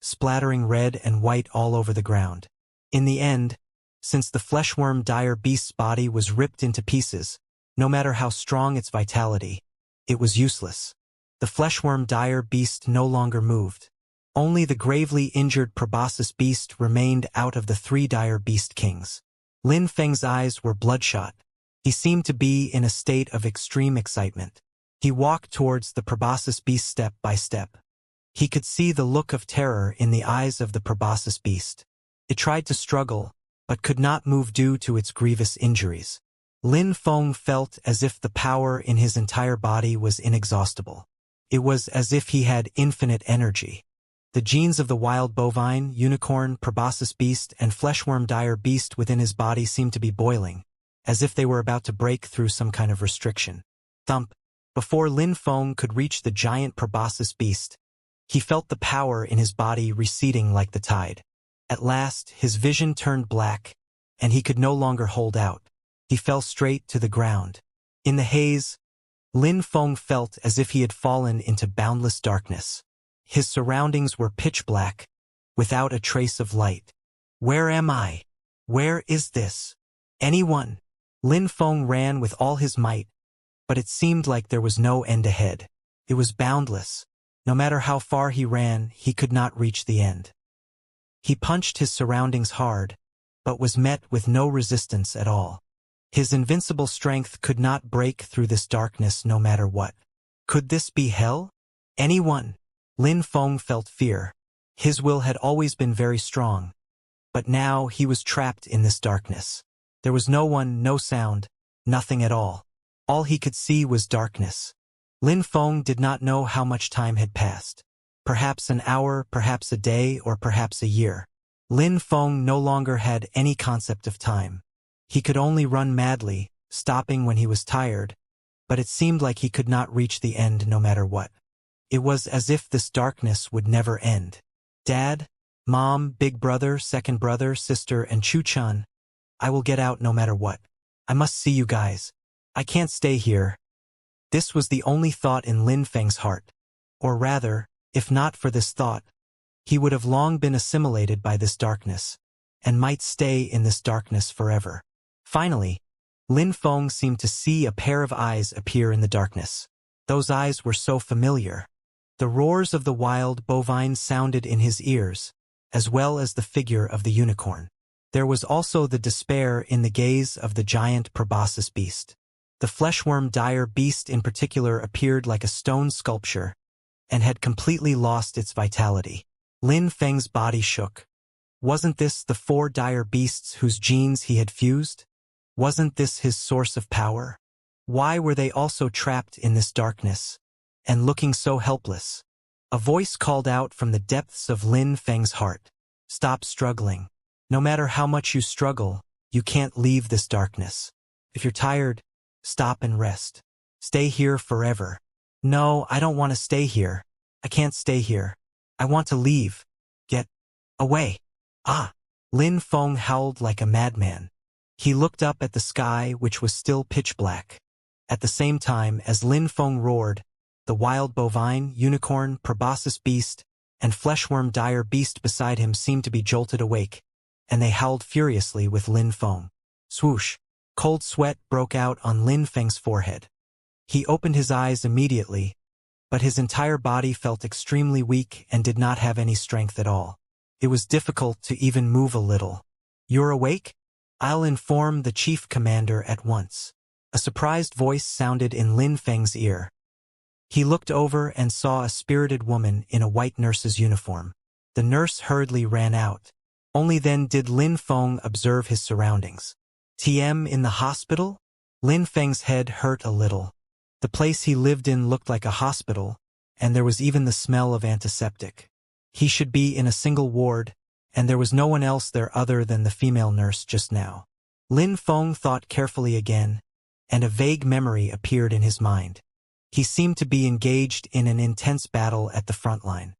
splattering red and white all over the ground. In the end, since the fleshworm dire beast's body was ripped into pieces, no matter how strong its vitality, it was useless. The fleshworm dire beast no longer moved. Only the gravely injured proboscis beast remained out of the 3 dire beast kings. Lin Feng's eyes were bloodshot. He seemed to be in a state of extreme excitement. He walked towards the proboscis beast step by step. He could see the look of terror in the eyes of the proboscis beast. It tried to struggle, but could not move due to its grievous injuries. Lin Feng felt as if the power in his entire body was inexhaustible. It was as if he had infinite energy. The genes of the wild bovine, unicorn, proboscis beast, and fleshworm dire beast within his body seemed to be boiling, as if they were about to break through some kind of restriction. Thump! Before Lin Feng could reach the giant proboscis beast, he felt the power in his body receding like the tide. At last, his vision turned black, and he could no longer hold out. He fell straight to the ground. In the haze, Lin Feng felt as if he had fallen into boundless darkness. His surroundings were pitch black, without a trace of light. Where am I? Where is this? Anyone? Lin Feng ran with all his might, but it seemed like there was no end ahead. It was boundless. No matter how far he ran, he could not reach the end. He punched his surroundings hard, but was met with no resistance at all. His invincible strength could not break through this darkness no matter what. Could this be hell? Anyone? Lin Feng felt fear. His will had always been very strong, but now he was trapped in this darkness. There was no one, no sound, nothing at all. All he could see was darkness. Lin Feng did not know how much time had passed. Perhaps an hour, perhaps a day, or perhaps a year. Lin Feng no longer had any concept of time. He could only run madly, stopping when he was tired, but it seemed like he could not reach the end no matter what. It was as if this darkness would never end. Dad, Mom, big brother, second brother, sister, and Chu-chan, I will get out no matter what. I must see you guys. I can't stay here. This was the only thought in Lin Feng's heart. Or rather, if not for this thought, he would have long been assimilated by this darkness, and might stay in this darkness forever. Finally, Lin Feng seemed to see a pair of eyes appear in the darkness. Those eyes were so familiar. The roars of the wild bovine sounded in his ears, as well as the figure of the unicorn. There was also the despair in the gaze of the giant proboscis beast. The fleshworm dire beast in particular appeared like a stone sculpture, and had completely lost its vitality. Lin Feng's body shook. Wasn't this the 4 dire beasts whose genes he had fused? Wasn't this his source of power? Why were they also trapped in this darkness, and looking so helpless? A voice called out from the depths of Lin Feng's heart. Stop struggling. No matter how much you struggle, you can't leave this darkness. If you're tired, stop and rest. Stay here forever. No, I don't want to stay here. I can't stay here. I want to leave. Get away. Ah! Lin Feng howled like a madman. He looked up at the sky, which was still pitch black. At the same time as Lin Feng roared, the wild bovine, unicorn, proboscis beast, and fleshworm dire beast beside him seemed to be jolted awake, and they howled furiously with Lin Feng. Swoosh! Cold sweat broke out on Lin Feng's forehead. He opened his eyes immediately, but his entire body felt extremely weak and did not have any strength at all. It was difficult to even move a little. You're awake? I'll inform the chief commander at once. A surprised voice sounded in Lin Feng's ear. He looked over and saw a spirited woman in a white nurse's uniform. The nurse hurriedly ran out. Only then did Lin Feng observe his surroundings. TM in the hospital? Lin Feng's head hurt a little. The place he lived in looked like a hospital, and there was even the smell of antiseptic. He should be in a single ward, and there was no one else there other than the female nurse just now. Lin Feng thought carefully again, and a vague memory appeared in his mind. He seemed to be engaged in an intense battle at the front line.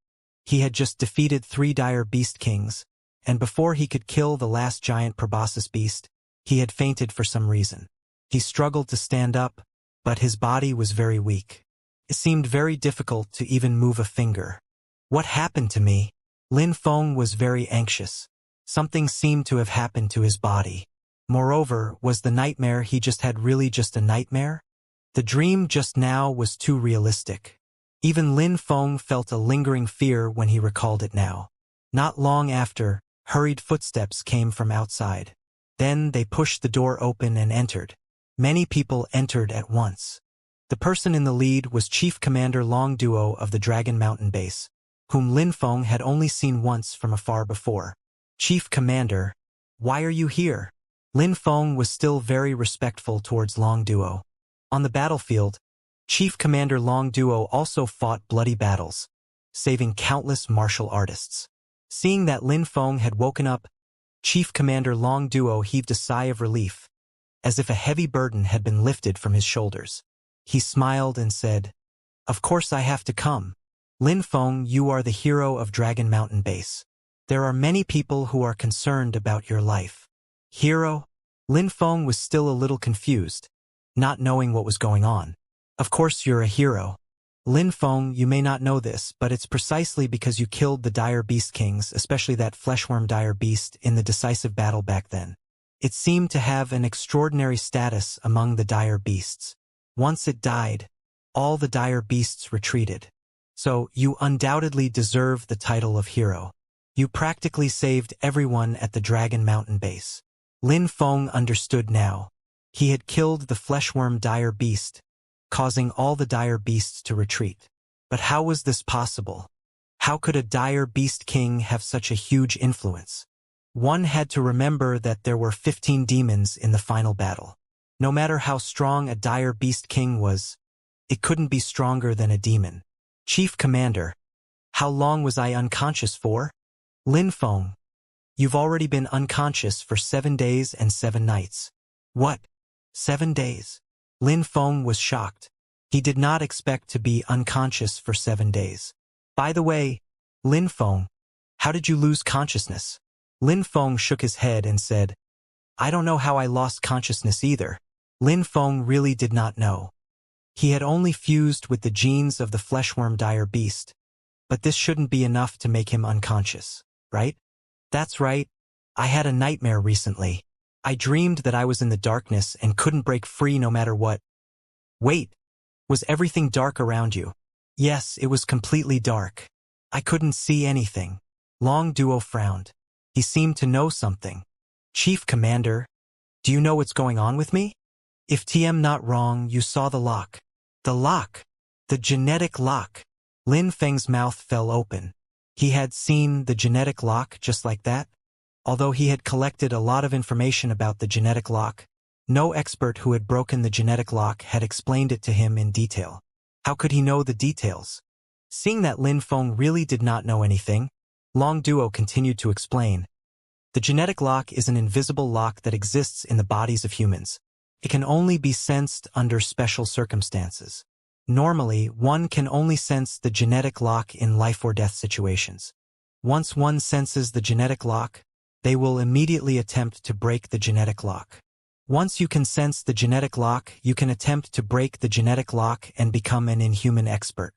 He had just defeated 3 dire beast kings, and before he could kill the last giant proboscis beast, he had fainted for some reason. He struggled to stand up, but his body was very weak. It seemed very difficult to even move a finger. What happened to me? Lin Feng was very anxious. Something seemed to have happened to his body. Moreover, was the nightmare he just had really just a nightmare? The dream just now was too realistic. Even Lin Feng felt a lingering fear when he recalled it now. Not long after, hurried footsteps came from outside. Then they pushed the door open and entered. Many people entered at once. The person in the lead was Chief Commander Long Duo of the Dragon Mountain Base, whom Lin Feng had only seen once from afar before. Chief Commander, why are you here? Lin Feng was still very respectful towards Long Duo. On the battlefield, Chief Commander Long Duo also fought bloody battles, saving countless martial artists. Seeing that Lin Feng had woken up, Chief Commander Long Duo heaved a sigh of relief, as if a heavy burden had been lifted from his shoulders. He smiled and said, "Of course I have to come. Lin Feng, you are the hero of Dragon Mountain Base. There are many people who are concerned about your life." Hero? Lin Feng was still a little confused, not knowing what was going on. Of course you're a hero. Lin Feng, you may not know this, but it's precisely because you killed the dire beast kings, especially that fleshworm dire beast, in the decisive battle back then. It seemed to have an extraordinary status among the dire beasts. Once it died, all the dire beasts retreated. So, you undoubtedly deserve the title of hero. You practically saved everyone at the Dragon Mountain base. Lin Feng understood now. He had killed the fleshworm dire beast, causing all the dire beasts to retreat. But how was this possible? How could a dire beast king have such a huge influence? One had to remember that there were 15 demons in the final battle. No matter how strong a dire beast king was, it couldn't be stronger than a demon. Chief Commander, how long was I unconscious for? Lin Feng, you've already been unconscious for 7 days and 7 nights. What? 7 days? Lin Feng was shocked. He did not expect to be unconscious for 7 days. By the way, Lin Feng, how did you lose consciousness? Lin Feng shook his head and said, I don't know how I lost consciousness either. Lin Feng really did not know. He had only fused with the genes of the fleshworm dire beast. But this shouldn't be enough to make him unconscious, right? That's right. I had a nightmare recently. I dreamed that I was in the darkness and couldn't break free no matter what. Wait, was everything dark around you? Yes, it was completely dark. I couldn't see anything. Long Duo frowned. He seemed to know something. Chief Commander, do you know what's going on with me? If TM not wrong, you saw the lock. The lock. The genetic lock. Lin Feng's mouth fell open. He had seen the genetic lock just like that. Although he had collected a lot of information about the genetic lock, no expert who had broken the genetic lock had explained it to him in detail. How could he know the details? Seeing that Lin Feng really did not know anything, Long Duo continued to explain. The genetic lock is an invisible lock that exists in the bodies of humans. It can only be sensed under special circumstances. Normally, one can only sense the genetic lock in life or death situations. Once one senses the genetic lock, they will immediately attempt to break the genetic lock. Once you can sense the genetic lock, you can attempt to break the genetic lock and become an inhuman expert.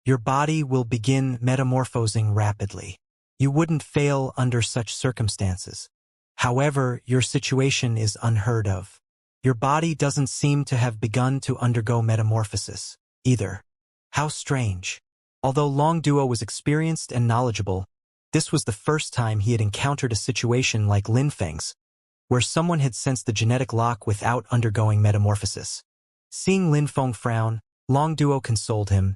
Your body will begin metamorphosing rapidly. You wouldn't fail under such circumstances. However, your situation is unheard of. Your body doesn't seem to have begun to undergo metamorphosis, either. How strange. Although Long Duo was experienced and knowledgeable, this was the first time he had encountered a situation like Lin Feng's, where someone had sensed the genetic lock without undergoing metamorphosis. Seeing Lin Feng frown, Long Duo consoled him.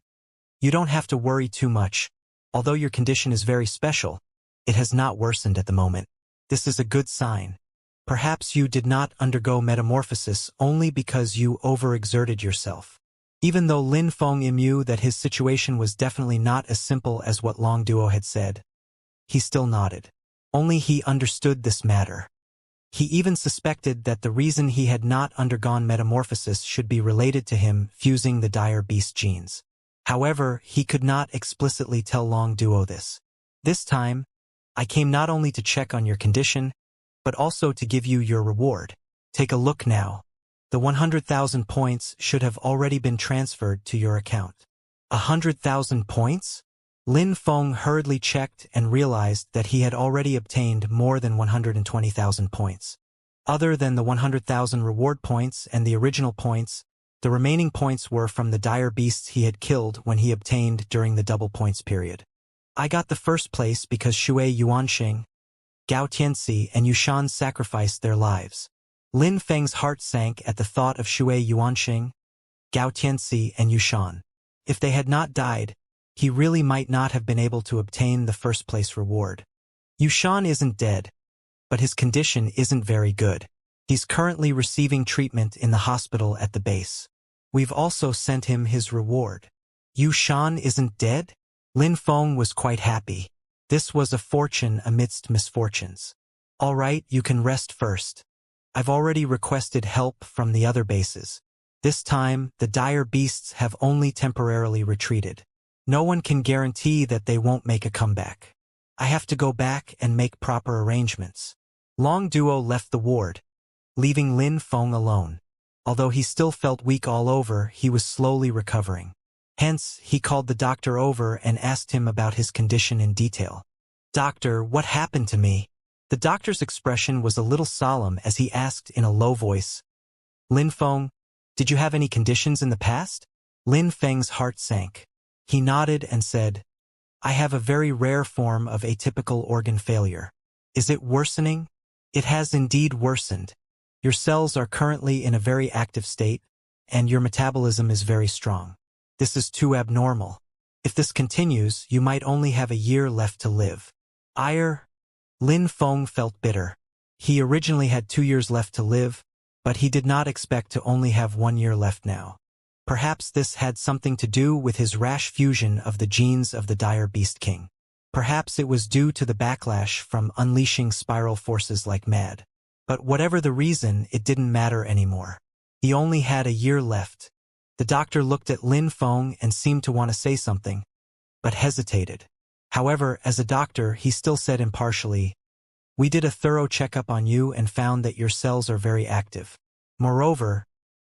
You don't have to worry too much. Although your condition is very special, it has not worsened at the moment. This is a good sign. Perhaps you did not undergo metamorphosis only because you overexerted yourself. Even though Lin Feng knew that his situation was definitely not as simple as what Long Duo had said, he still nodded. Only he understood this matter. He even suspected that the reason he had not undergone metamorphosis should be related to him fusing the dire beast genes. However, he could not explicitly tell Long Duo this. This time, I came not only to check on your condition, but also to give you your reward. Take a look now. The 100,000 points should have already been transferred to your account. 100,000 points? Lin Feng hurriedly checked and realized that he had already obtained more than 120,000 points. Other than the 100,000 reward points and the original points, the remaining points were from the dire beasts he had killed when he obtained during the double points period. I got the first place because Shui Yuanxing, Gao Tianxi, and Yushan sacrificed their lives. Lin Feng's heart sank at the thought of Shui Yuanxing, Gao Tianxi, and Yushan. If they had not died, he really might not have been able to obtain the first place reward. Yushan isn't dead, but his condition isn't very good. He's currently receiving treatment in the hospital at the base. We've also sent him his reward. Yushan isn't dead? Lin Feng was quite happy. This was a fortune amidst misfortunes. All right, you can rest first. I've already requested help from the other bases. This time, the dire beasts have only temporarily retreated. No one can guarantee that they won't make a comeback. I have to go back and make proper arrangements. Long Duo left the ward, leaving Lin Feng alone. Although he still felt weak all over, he was slowly recovering. Hence, he called the doctor over and asked him about his condition in detail. "Doctor, what happened to me?" The doctor's expression was a little solemn as he asked in a low voice, "Lin Feng, did you have any conditions in the past?" Lin Feng's heart sank. He nodded and said, "I have a very rare form of atypical organ failure." "Is it worsening?" "It has indeed worsened. Your cells are currently in a very active state, and your metabolism is very strong. This is too abnormal. If this continues, you might only have a year left to live." Lin Feng felt bitter. He originally had 2 years left to live, but he did not expect to only have 1 year left now. Perhaps this had something to do with his rash fusion of the genes of the dire Beast King. Perhaps it was due to the backlash from unleashing spiral forces like mad. But whatever the reason, it didn't matter anymore. He only had a year left. The doctor looked at Lin Feng and seemed to want to say something, but hesitated. However, as a doctor, he still said impartially, "We did a thorough checkup on you and found that your cells are very active. Moreover,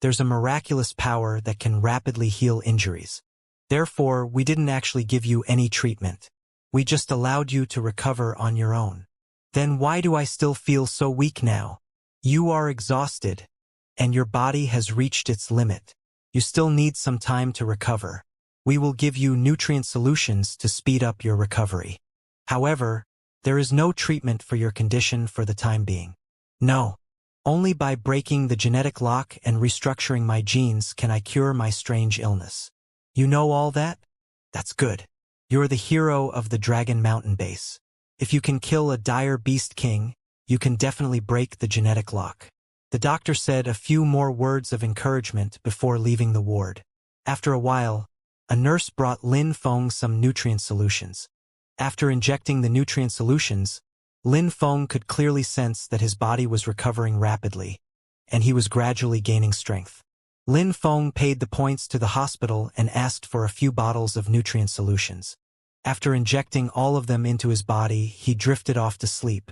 there's a miraculous power that can rapidly heal injuries. Therefore, we didn't actually give you any treatment. We just allowed you to recover on your own." "Then why do I still feel so weak now?" "You are exhausted, and your body has reached its limit. You still need some time to recover. We will give you nutrient solutions to speed up your recovery. However, there is no treatment for your condition for the time being." "No. Only by breaking the genetic lock and restructuring my genes can I cure my strange illness." "You know all that? That's good. You're the hero of the Dragon Mountain base. If you can kill a dire Beast King, you can definitely break the genetic lock." The doctor said a few more words of encouragement before leaving the ward. After a while, a nurse brought Lin Feng some nutrient solutions. After injecting the nutrient solutions, Lin Feng could clearly sense that his body was recovering rapidly, and he was gradually gaining strength. Lin Feng paid the points to the hospital and asked for a few bottles of nutrient solutions. After injecting all of them into his body, he drifted off to sleep.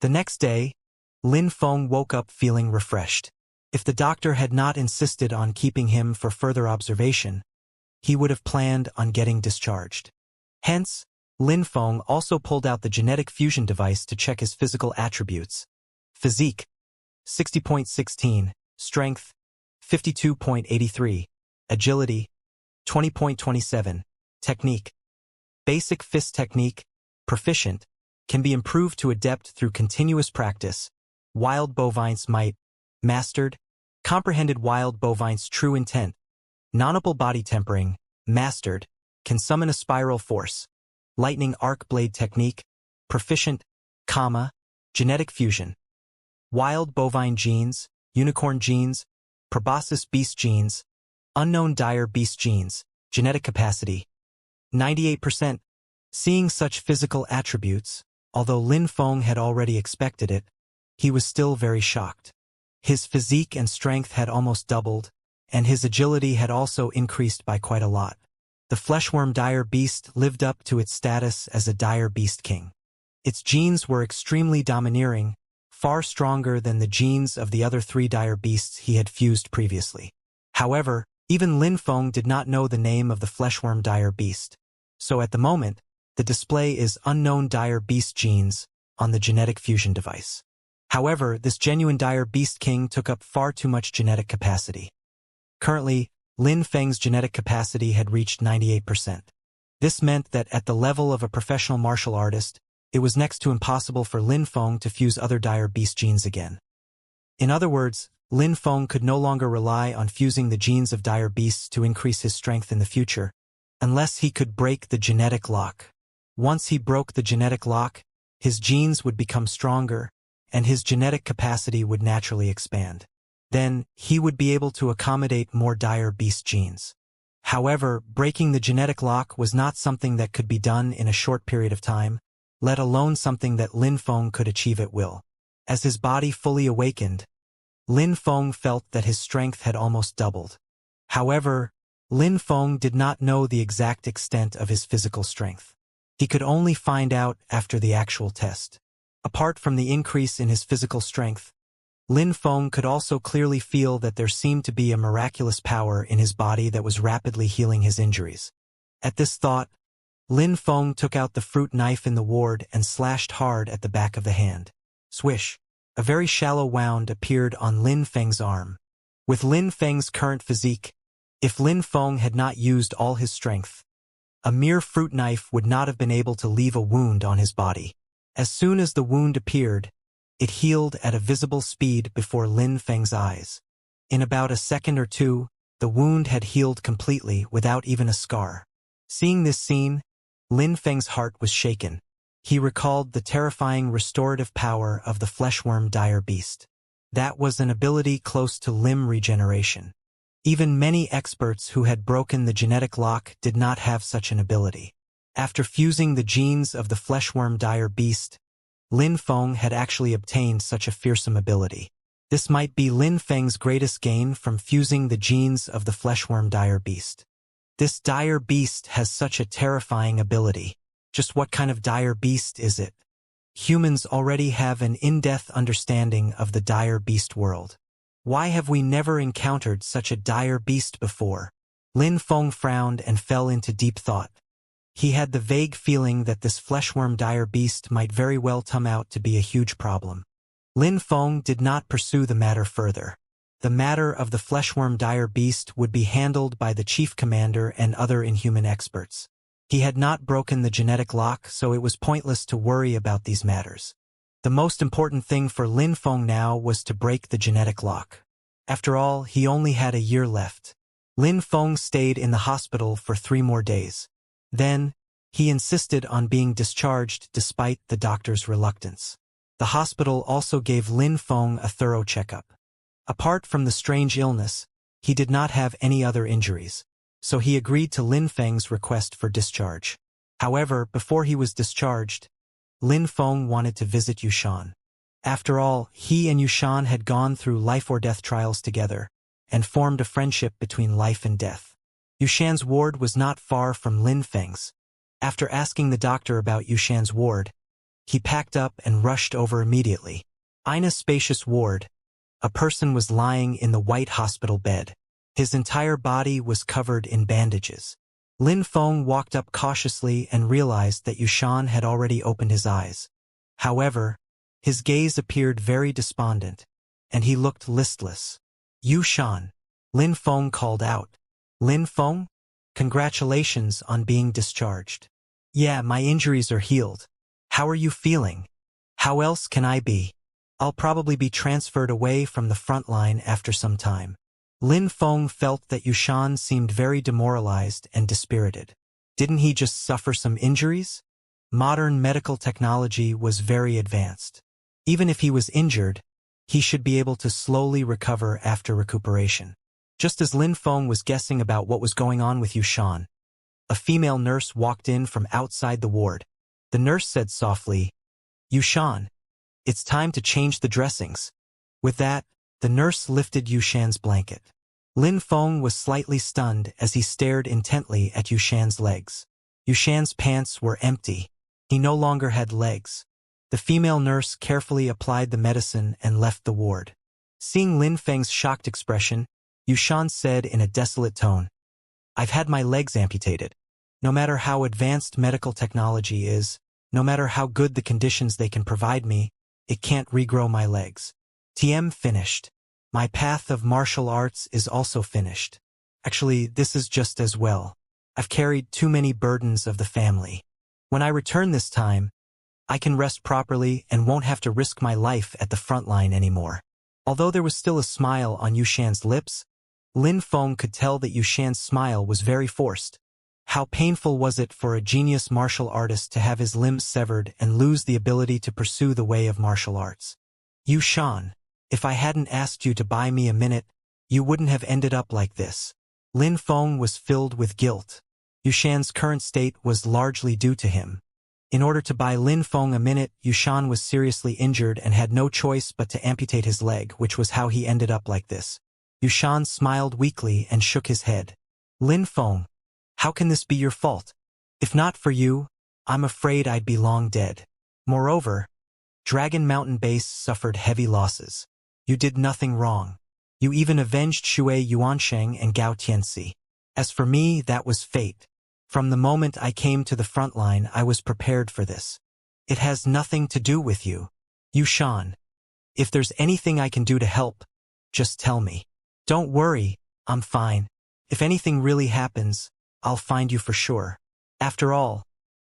The next day, Lin Feng woke up feeling refreshed. If the doctor had not insisted on keeping him for further observation, he would have planned on getting discharged. Hence, Lin Feng also pulled out the genetic fusion device to check his physical attributes. Physique, 60.16, Strength, 52.83, Agility, 20.27, Technique. Basic fist technique, proficient, can be improved to adept through continuous practice. Wild bovine's might, mastered, comprehended wild bovine's true intent. Nonable body tempering, mastered, can summon a spiral force. Lightning arc blade technique, proficient, genetic fusion. Wild bovine genes, unicorn genes, proboscis beast genes, unknown dire beast genes, genetic capacity, 98%. Seeing such physical attributes, although Lin Feng had already expected it, he was still very shocked. His physique and strength had almost doubled, and his agility had also increased by quite a lot. The fleshworm dire beast lived up to its status as a dire beast king. Its genes were extremely domineering, far stronger than the genes of the other 3 dire beasts he had fused previously. However, even Lin Feng did not know the name of the fleshworm dire beast. So at the moment, the display is unknown dire beast genes on the genetic fusion device. However, this genuine dire beast king took up far too much genetic capacity. Currently, Lin Feng's genetic capacity had reached 98%. This meant that at the level of a professional martial artist, it was next to impossible for Lin Feng to fuse other dire beast genes again. In other words, Lin Feng could no longer rely on fusing the genes of dire beasts to increase his strength in the future, unless he could break the genetic lock. Once he broke the genetic lock, his genes would become stronger, and his genetic capacity would naturally expand. Then, he would be able to accommodate more dire beast genes. However, breaking the genetic lock was not something that could be done in a short period of time, let alone something that Lin Feng could achieve at will. As his body fully awakened, Lin Feng felt that his strength had almost doubled. However, Lin Feng did not know the exact extent of his physical strength. He could only find out after the actual test. Apart from the increase in his physical strength, Lin Feng could also clearly feel that there seemed to be a miraculous power in his body that was rapidly healing his injuries. At this thought, Lin Feng took out the fruit knife in the ward and slashed hard at the back of the hand. Swish! A very shallow wound appeared on Lin Feng's arm. With Lin Feng's current physique, if Lin Feng had not used all his strength, a mere fruit knife would not have been able to leave a wound on his body. As soon as the wound appeared, it healed at a visible speed before Lin Feng's eyes. In about a second or two, the wound had healed completely without even a scar. Seeing this scene, Lin Feng's heart was shaken. He recalled the terrifying restorative power of the fleshworm dire beast. That was an ability close to limb regeneration. Even many experts who had broken the genetic lock did not have such an ability. After fusing the genes of the fleshworm dire beast, Lin Feng had actually obtained such a fearsome ability. This might be Lin Feng's greatest gain from fusing the genes of the fleshworm dire beast. This dire beast has such a terrifying ability. Just what kind of dire beast is it? Humans already have an in-depth understanding of the dire beast world. Why have we never encountered such a dire beast before? Lin Feng frowned and fell into deep thought. He had the vague feeling that this fleshworm dire beast might very well turn out to be a huge problem. Lin Feng did not pursue the matter further. The matter of the fleshworm dire beast would be handled by the chief commander and other inhuman experts. He had not broken the genetic lock, so it was pointless to worry about these matters. The most important thing for Lin Feng now was to break the genetic lock. After all, he only had a year left. Lin Feng stayed in the hospital for 3 more days. Then, he insisted on being discharged despite the doctor's reluctance. The hospital also gave Lin Feng a thorough checkup. Apart from the strange illness, he did not have any other injuries, so he agreed to Lin Feng's request for discharge. However, before he was discharged, Lin Feng wanted to visit Yushan. After all, he and Yushan had gone through life-or-death trials together, and formed a friendship between life and death. Yushan's ward was not far from Lin Feng's. After asking the doctor about Yushan's ward, he packed up and rushed over immediately. In a spacious ward, a person was lying in the white hospital bed. His entire body was covered in bandages. Lin Feng walked up cautiously and realized that Yushan had already opened his eyes. However, his gaze appeared very despondent, and he looked listless. "Yushan," Lin Feng called out. "Lin Feng? Congratulations on being discharged." "Yeah, my injuries are healed. How are you feeling?" "How else can I be? I'll probably be transferred away from the front line after some time." Lin Feng felt that Yushan seemed very demoralized and dispirited. Didn't he just suffer some injuries? Modern medical technology was very advanced. Even if he was injured, he should be able to slowly recover after recuperation. Just as Lin Feng was guessing about what was going on with Yushan, a female nurse walked in from outside the ward. The nurse said softly, "Yushan, it's time to change the dressings." With that, the nurse lifted Yushan's blanket. Lin Feng was slightly stunned as he stared intently at Yushan's legs. Yushan's pants were empty. He no longer had legs. The female nurse carefully applied the medicine and left the ward. Seeing Lin Feng's shocked expression, Yushan said in a desolate tone, "I've had my legs amputated. No matter how advanced medical technology is, no matter how good the conditions they can provide me, it can't regrow my legs. TM finished. My path of martial arts is also finished. Actually, this is just as well. I've carried too many burdens of the family. When I return this time, I can rest properly and won't have to risk my life at the front line anymore." Although there was still a smile on Yushan's lips, Lin Feng could tell that Yushan's smile was very forced. How painful was it for a genius martial artist to have his limbs severed and lose the ability to pursue the way of martial arts. "Yushan, if I hadn't asked you to buy me a minute, you wouldn't have ended up like this." Lin Feng was filled with guilt. Yushan's current state was largely due to him. In order to buy Lin Feng a minute, Yushan was seriously injured and had no choice but to amputate his leg, which was how he ended up like this. Yushan smiled weakly and shook his head. "Lin Feng, how can this be your fault? If not for you, I'm afraid I'd be long dead. Moreover, Dragon Mountain Base suffered heavy losses. You did nothing wrong. You even avenged Shui Yuansheng and Gao Tianxi. As for me, that was fate. From the moment I came to the front line, I was prepared for this. It has nothing to do with you. Yushan. If there's anything I can do to help, just tell me. Don't worry, I'm fine. If anything really happens, I'll find you for sure. After all,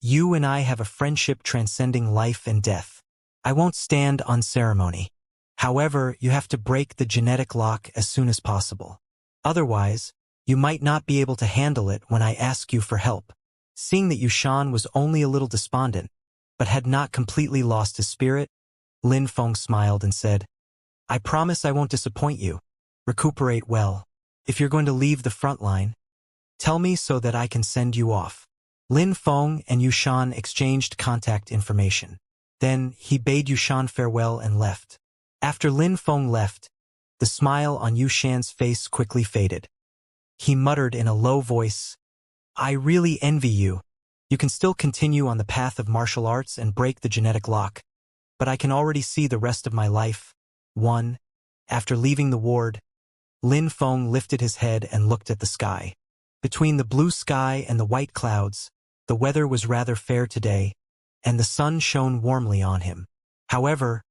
you and I have a friendship transcending life and death. I won't stand on ceremony. However, you have to break the genetic lock as soon as possible. Otherwise, you might not be able to handle it when I ask you for help. Seeing that Yushan was only a little despondent, but had not completely lost his spirit, Lin Feng smiled and said, I promise I won't disappoint you. Recuperate well. If you're going to leave the front line, tell me so that I can send you off. Lin Feng and Yushan exchanged contact information. Then he bade Yushan farewell and left. After Lin Feng left, the smile on Yushan's face quickly faded. He muttered in a low voice, I really envy you. You can still continue on the path of martial arts and break the genetic lock, but I can already see the rest of my life. 1. After leaving the ward, Lin Feng lifted his head and looked at the sky. Between the blue sky and the white clouds, the weather was rather fair today, and the sun shone warmly on him. However,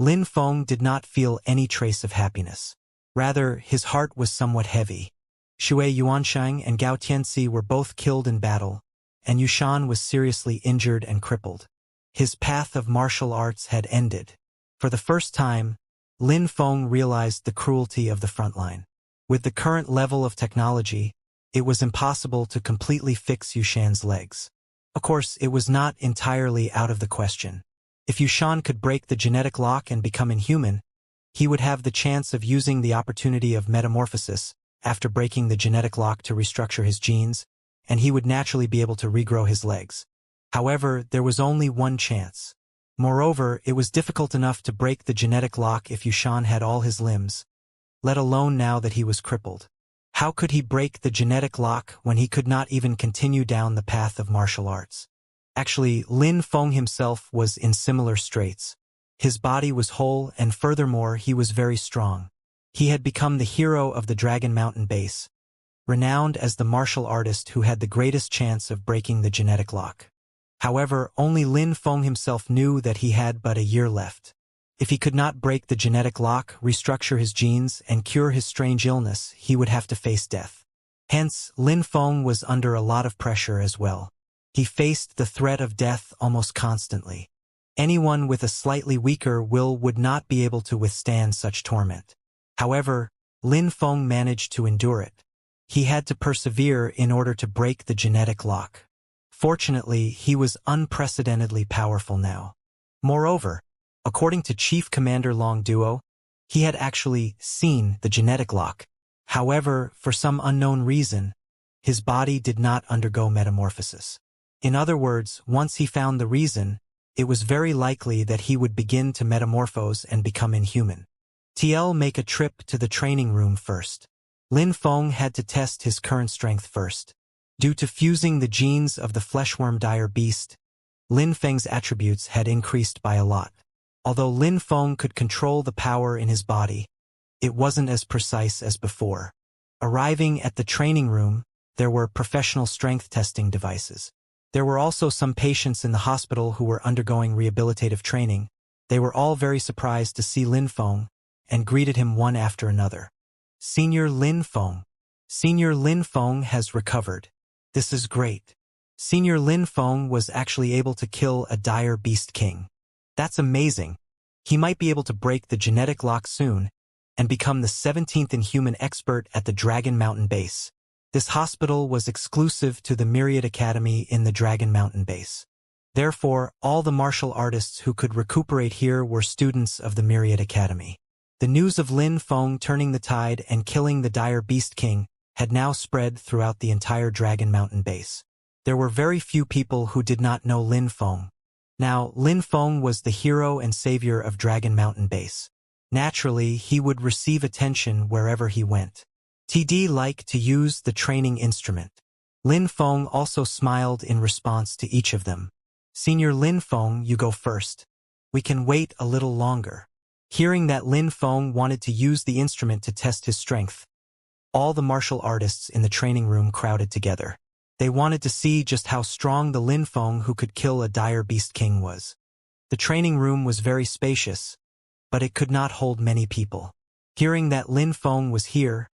Lin Feng did not feel any trace of happiness. Rather, his heart was somewhat heavy. Shui Yuansheng and Gao Tianxi were both killed in battle, and Yushan was seriously injured and crippled. His path of martial arts had ended. For the first time, Lin Feng realized the cruelty of the frontline. With the current level of technology, it was impossible to completely fix Yushan's legs. Of course, it was not entirely out of the question. If Yushan could break the genetic lock and become inhuman, he would have the chance of using the opportunity of metamorphosis after breaking the genetic lock to restructure his genes, and he would naturally be able to regrow his legs. However, there was only one chance. Moreover, it was difficult enough to break the genetic lock if Yushan had all his limbs, let alone now that he was crippled. How could he break the genetic lock when he could not even continue down the path of martial arts? Actually, Lin Feng himself was in similar straits. His body was whole, and furthermore, he was very strong. He had become the hero of the Dragon Mountain base, renowned as the martial artist who had the greatest chance of breaking the genetic lock. However, only Lin Feng himself knew that he had but a year left. If he could not break the genetic lock, restructure his genes, and cure his strange illness, he would have to face death. Hence, Lin Feng was under a lot of pressure as well. He faced the threat of death almost constantly. Anyone with a slightly weaker will would not be able to withstand such torment. However, Lin Feng managed to endure it. He had to persevere in order to break the genetic lock. Fortunately, he was unprecedentedly powerful now. Moreover, according to Chief Commander Long Duo, he had actually seen the genetic lock. However, for some unknown reason, his body did not undergo metamorphosis. In other words, once he found the reason, it was very likely that he would begin to metamorphose and become inhuman. TL make a trip to the training room first. Lin Feng had to test his current strength first. Due to fusing the genes of the fleshworm dire beast, Lin Feng's attributes had increased by a lot. Although Lin Feng could control the power in his body, it wasn't as precise as before. Arriving at the training room, there were professional strength testing devices. There were also some patients in the hospital who were undergoing rehabilitative training. They were all very surprised to see Lin Feng and greeted him one after another. Senior Lin Feng. Senior Lin Feng has recovered. This is great. Senior Lin Feng was actually able to kill a dire beast king. That's amazing. He might be able to break the genetic lock soon and become the 17th Inhuman expert at the Dragon Mountain base. This hospital was exclusive to the Myriad Academy in the Dragon Mountain base. Therefore, all the martial artists who could recuperate here were students of the Myriad Academy. The news of Lin Feng turning the tide and killing the dire beast king had now spread throughout the entire Dragon Mountain base. There were very few people who did not know Lin Feng. Now, Lin Feng was the hero and savior of Dragon Mountain base. Naturally, he would receive attention wherever he went. TD liked to use the training instrument. Lin Feng also smiled in response to each of them. Senior Lin Feng, you go first. We can wait a little longer. Hearing that Lin Feng wanted to use the instrument to test his strength, all the martial artists in the training room crowded together. They wanted to see just how strong the Lin Feng who could kill a dire beast king was. The training room was very spacious, but it could not hold many people. Hearing that Lin Feng was here,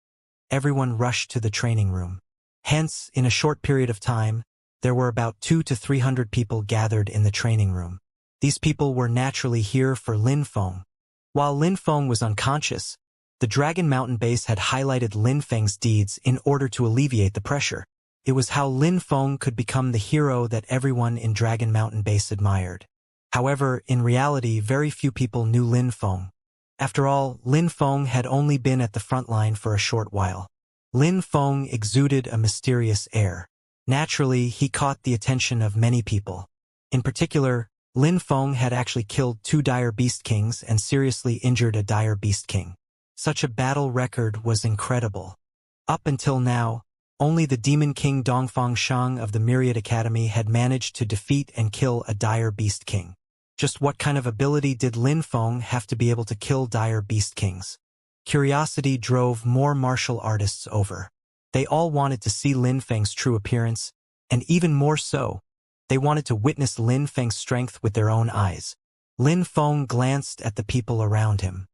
everyone rushed to the training room. Hence, in a short period of time, there were about 200 to 300 people gathered in the training room. These people were naturally here for Lin Feng. While Lin Feng was unconscious, the Dragon Mountain base had highlighted Lin Feng's deeds in order to alleviate the pressure. It was how Lin Feng could become the hero that everyone in Dragon Mountain base admired. However, in reality, very few people knew Lin Feng. After all, Lin Feng had only been at the front line for a short while. Lin Feng exuded a mysterious air. Naturally, he caught the attention of many people. In particular, Lin Feng had actually killed 2 dire beast kings and seriously injured a dire beast king. Such a battle record was incredible. Up until now, only the Demon King Dongfang Shang of the Myriad Academy had managed to defeat and kill a dire beast king. Just what kind of ability did Lin Feng have to be able to kill dire beast kings? Curiosity drove more martial artists over. They all wanted to see Lin Feng's true appearance, and even more so, they wanted to witness Lin Feng's strength with their own eyes. Lin Feng glanced at the people around him.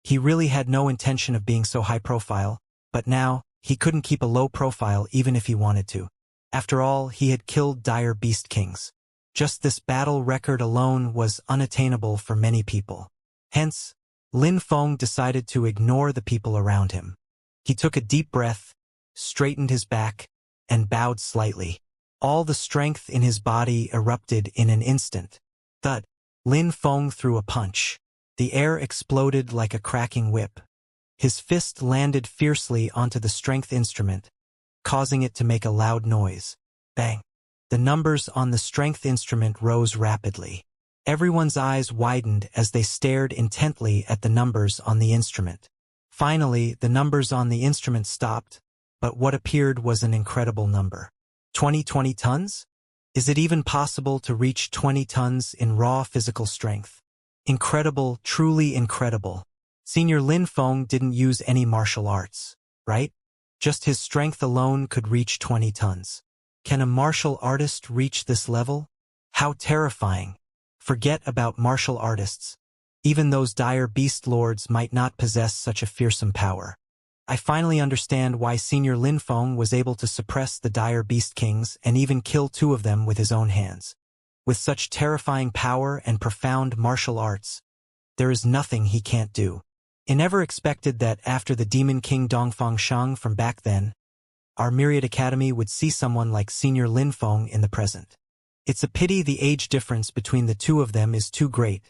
He really had no intention of being so high profile, but now, he couldn't keep a low profile even if he wanted to. After all, he had killed dire beast kings. Just this battle record alone was unattainable for many people. Hence, Lin Feng decided to ignore the people around him. He took a deep breath, straightened his back, and bowed slightly. All the strength in his body erupted in an instant. Thud! Lin Feng threw a punch. The air exploded like a cracking whip. His fist landed fiercely onto the strength instrument, causing it to make a loud noise. Bang! The numbers on the strength instrument rose rapidly. Everyone's eyes widened as they stared intently at the numbers on the instrument. Finally, the numbers on the instrument stopped, but what appeared was an incredible number. 20 tons? Is it even possible to reach 20 tons in raw physical strength? Incredible, truly incredible. Senior Lin Feng didn't use any martial arts, right? Just his strength alone could reach 20 tons. Can a martial artist reach this level? How terrifying. Forget about martial artists. Even those dire beast lords might not possess such a fearsome power. I finally understand why Senior Lin Feng was able to suppress the dire beast kings and even kill 2 of them with his own hands. With such terrifying power and profound martial arts, there is nothing he can't do. I never expected that after the Demon King Dongfang Shang from back then, our Myriad Academy would see someone like Senior Lin Feng in the present. It's a pity the age difference between the 2 of them is too great,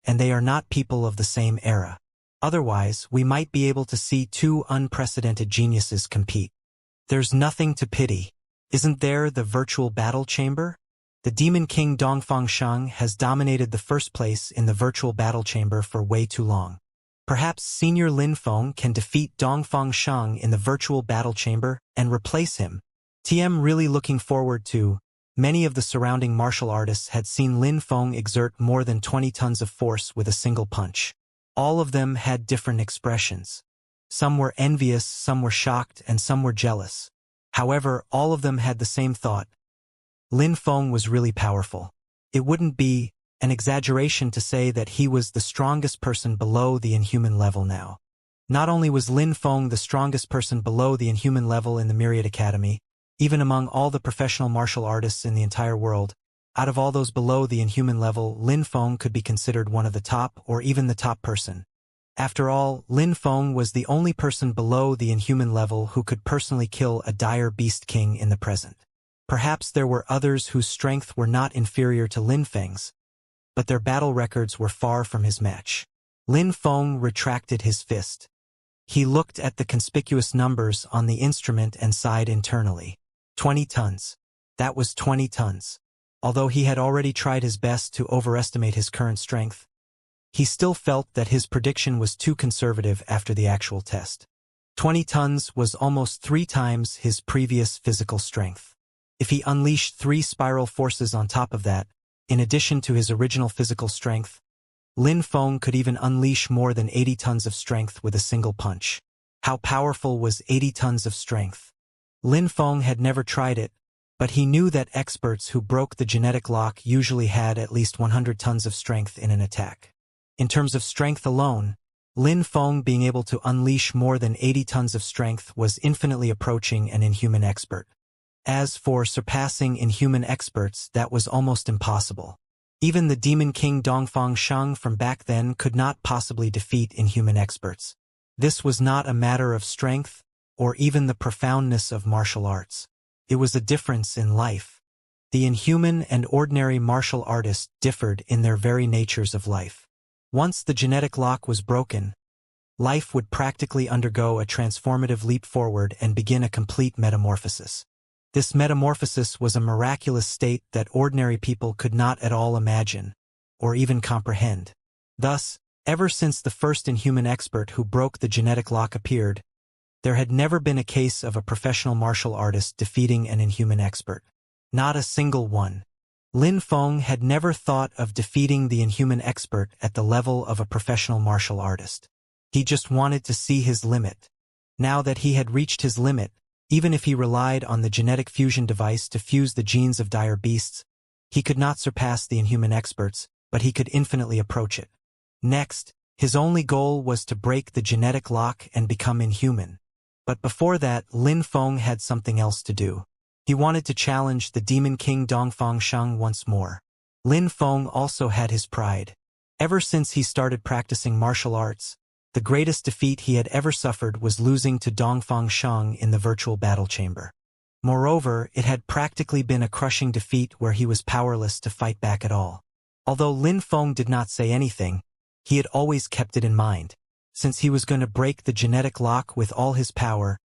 and they are not people of the same era. Otherwise, we might be able to see 2 unprecedented geniuses compete. There's nothing to pity. Isn't there the virtual battle chamber? The Demon King Dongfang Shang has dominated the first place in the virtual battle chamber for way too long. Perhaps Senior Lin Feng can defeat Dongfang Shang in the virtual battle chamber and replace him. TM really looking forward to. Many of the surrounding martial artists had seen Lin Feng exert more than 20 tons of force with a single punch. All of them had different expressions. Some were envious, some were shocked, and some were jealous. However, all of them had the same thought. Lin Feng was really powerful. It wouldn't be an exaggeration to say that he was the strongest person below the inhuman level now. Not only was Lin Feng the strongest person below the inhuman level in the Myriad Academy, even among all the professional martial artists in the entire world, out of all those below the inhuman level, Lin Feng could be considered one of the top or even the top person. After all, Lin Feng was the only person below the inhuman level who could personally kill a dire beast king in the present. Perhaps there were others whose strength were not inferior to Lin Feng's, but their battle records were far from his match. Lin Feng retracted his fist. He looked at the conspicuous numbers on the instrument and sighed internally. 20 tons. That was 20 tons. Although he had already tried his best to overestimate his current strength, he still felt that his prediction was too conservative after the actual test. 20 tons was almost 3 times his previous physical strength. If he unleashed 3 spiral forces on top of that, in addition to his original physical strength, Lin Feng could even unleash more than 80 tons of strength with a single punch. How powerful was 80 tons of strength? Lin Feng had never tried it, but he knew that experts who broke the genetic lock usually had at least 100 tons of strength in an attack. In terms of strength alone, Lin Feng being able to unleash more than 80 tons of strength was infinitely approaching an inhuman expert. As for surpassing inhuman experts, that was almost impossible. Even the Demon King Dongfang Sheng from back then could not possibly defeat inhuman experts. This was not a matter of strength, or even the profoundness of martial arts. It was a difference in life. The inhuman and ordinary martial artists differed in their very natures of life. Once the genetic lock was broken, life would practically undergo a transformative leap forward and begin a complete metamorphosis. This metamorphosis was a miraculous state that ordinary people could not at all imagine, or even comprehend. Thus, ever since the first inhuman expert who broke the genetic lock appeared, there had never been a case of a professional martial artist defeating an inhuman expert. Not a single one. Lin Feng had never thought of defeating the inhuman expert at the level of a professional martial artist. He just wanted to see his limit. Now that he had reached his limit, even if he relied on the genetic fusion device to fuse the genes of dire beasts, he could not surpass the inhuman experts, but he could infinitely approach it. Next, his only goal was to break the genetic lock and become inhuman. But before that, Lin Feng had something else to do. He wanted to challenge the Demon King Dongfang Sheng once more. Lin Feng also had his pride. Ever since he started practicing martial arts, the greatest defeat he had ever suffered was losing to Dongfang Sheng in the virtual battle chamber. Moreover, it had practically been a crushing defeat where he was powerless to fight back at all. Although Lin Feng did not say anything, he had always kept it in mind. Since he was going to break the genetic lock with all his power,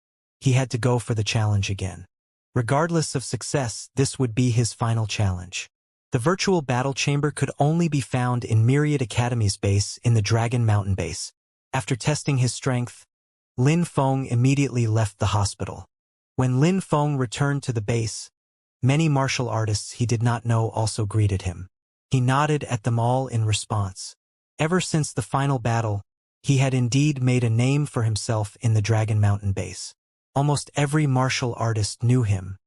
he had to go for the challenge again. Regardless of success, this would be his final challenge. The virtual battle chamber could only be found in Myriad Academy's base in the Dragon Mountain base. After testing his strength, Lin Feng immediately left the hospital. When Lin Feng returned to the base, many martial artists he did not know also greeted him. He nodded at them all in response. Ever since the final battle, he had indeed made a name for himself in the Dragon Mountain base. Almost every martial artist knew him.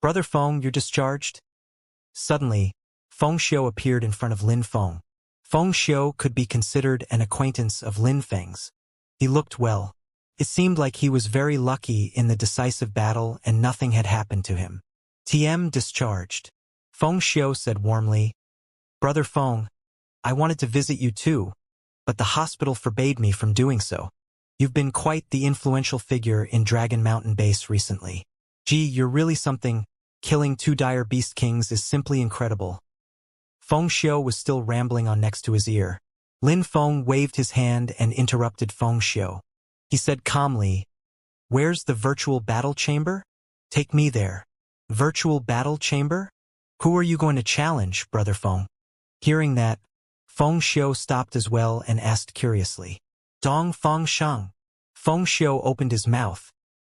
Brother Feng, you're discharged? Suddenly, Feng Xiu appeared in front of Lin Feng. Feng Xiu could be considered an acquaintance of Lin Feng's. He looked well. It seemed like he was very lucky in the decisive battle and nothing had happened to him. TM discharged. Feng Xiu said warmly. Brother Feng, I wanted to visit you too, but the hospital forbade me from doing so. You've been quite the influential figure in Dragon Mountain base recently. Gee, you're really something. Killing 2 dire beast kings is simply incredible. Feng Xiu was still rambling on next to his ear. Lin Feng waved his hand and interrupted Feng Xiu. He said calmly, Where's the virtual battle chamber? Take me there. Virtual battle chamber? Who are you going to challenge, Brother Feng? Hearing that, Feng Xiu stopped as well and asked curiously. Dongfang Sheng. Feng Xiu opened his mouth,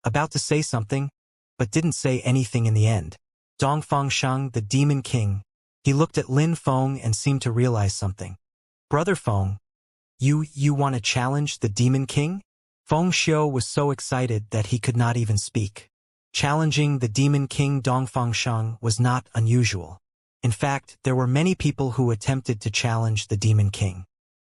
about to say something, but didn't say anything in the end. Dongfang Sheng, the Demon King. He looked at Lin Feng and seemed to realize something. Brother Feng, you want to challenge the Demon King? Feng Xiu was so excited that he could not even speak. Challenging the Demon King Dongfang Sheng was not unusual. In fact, there were many people who attempted to challenge the Demon King.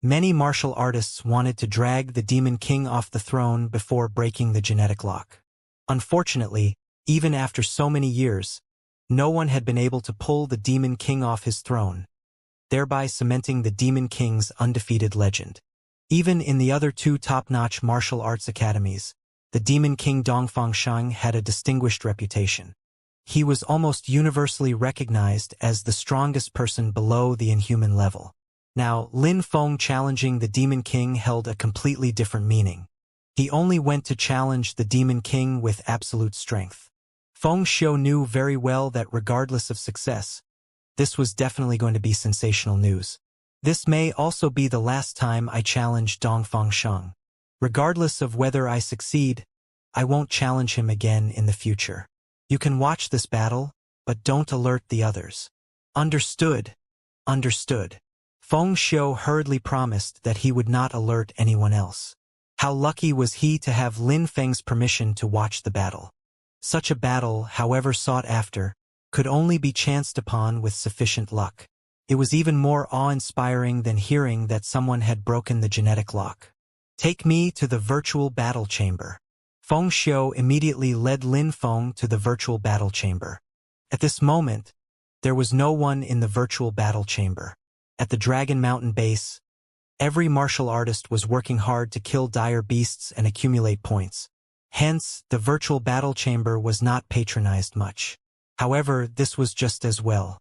Many martial artists wanted to drag the Demon King off the throne before breaking the genetic lock. Unfortunately, even after so many years, no one had been able to pull the Demon King off his throne, thereby cementing the Demon King's undefeated legend. Even in the other 2 top-notch martial arts academies, the Demon King Dongfang Sheng had a distinguished reputation. He was almost universally recognized as the strongest person below the inhuman level. Now, Lin Feng challenging the Demon King held a completely different meaning. He only went to challenge the Demon King with absolute strength. Feng Xiu knew very well that regardless of success, this was definitely going to be sensational news. This may also be the last time I challenge Dongfang Sheng. Regardless of whether I succeed, I won't challenge him again in the future. You can watch this battle, but don't alert the others. Understood. Understood. Feng Xiu hurriedly promised that he would not alert anyone else. How lucky was he to have Lin Feng's permission to watch the battle. Such a battle, however sought after, could only be chanced upon with sufficient luck. It was even more awe-inspiring than hearing that someone had broken the genetic lock. Take me to the virtual battle chamber. Feng Xiu immediately led Lin Feng to the virtual battle chamber. At this moment, there was no one in the virtual battle chamber. At the Dragon Mountain base, every martial artist was working hard to kill dire beasts and accumulate points. Hence, the virtual battle chamber was not patronized much. However, this was just as well.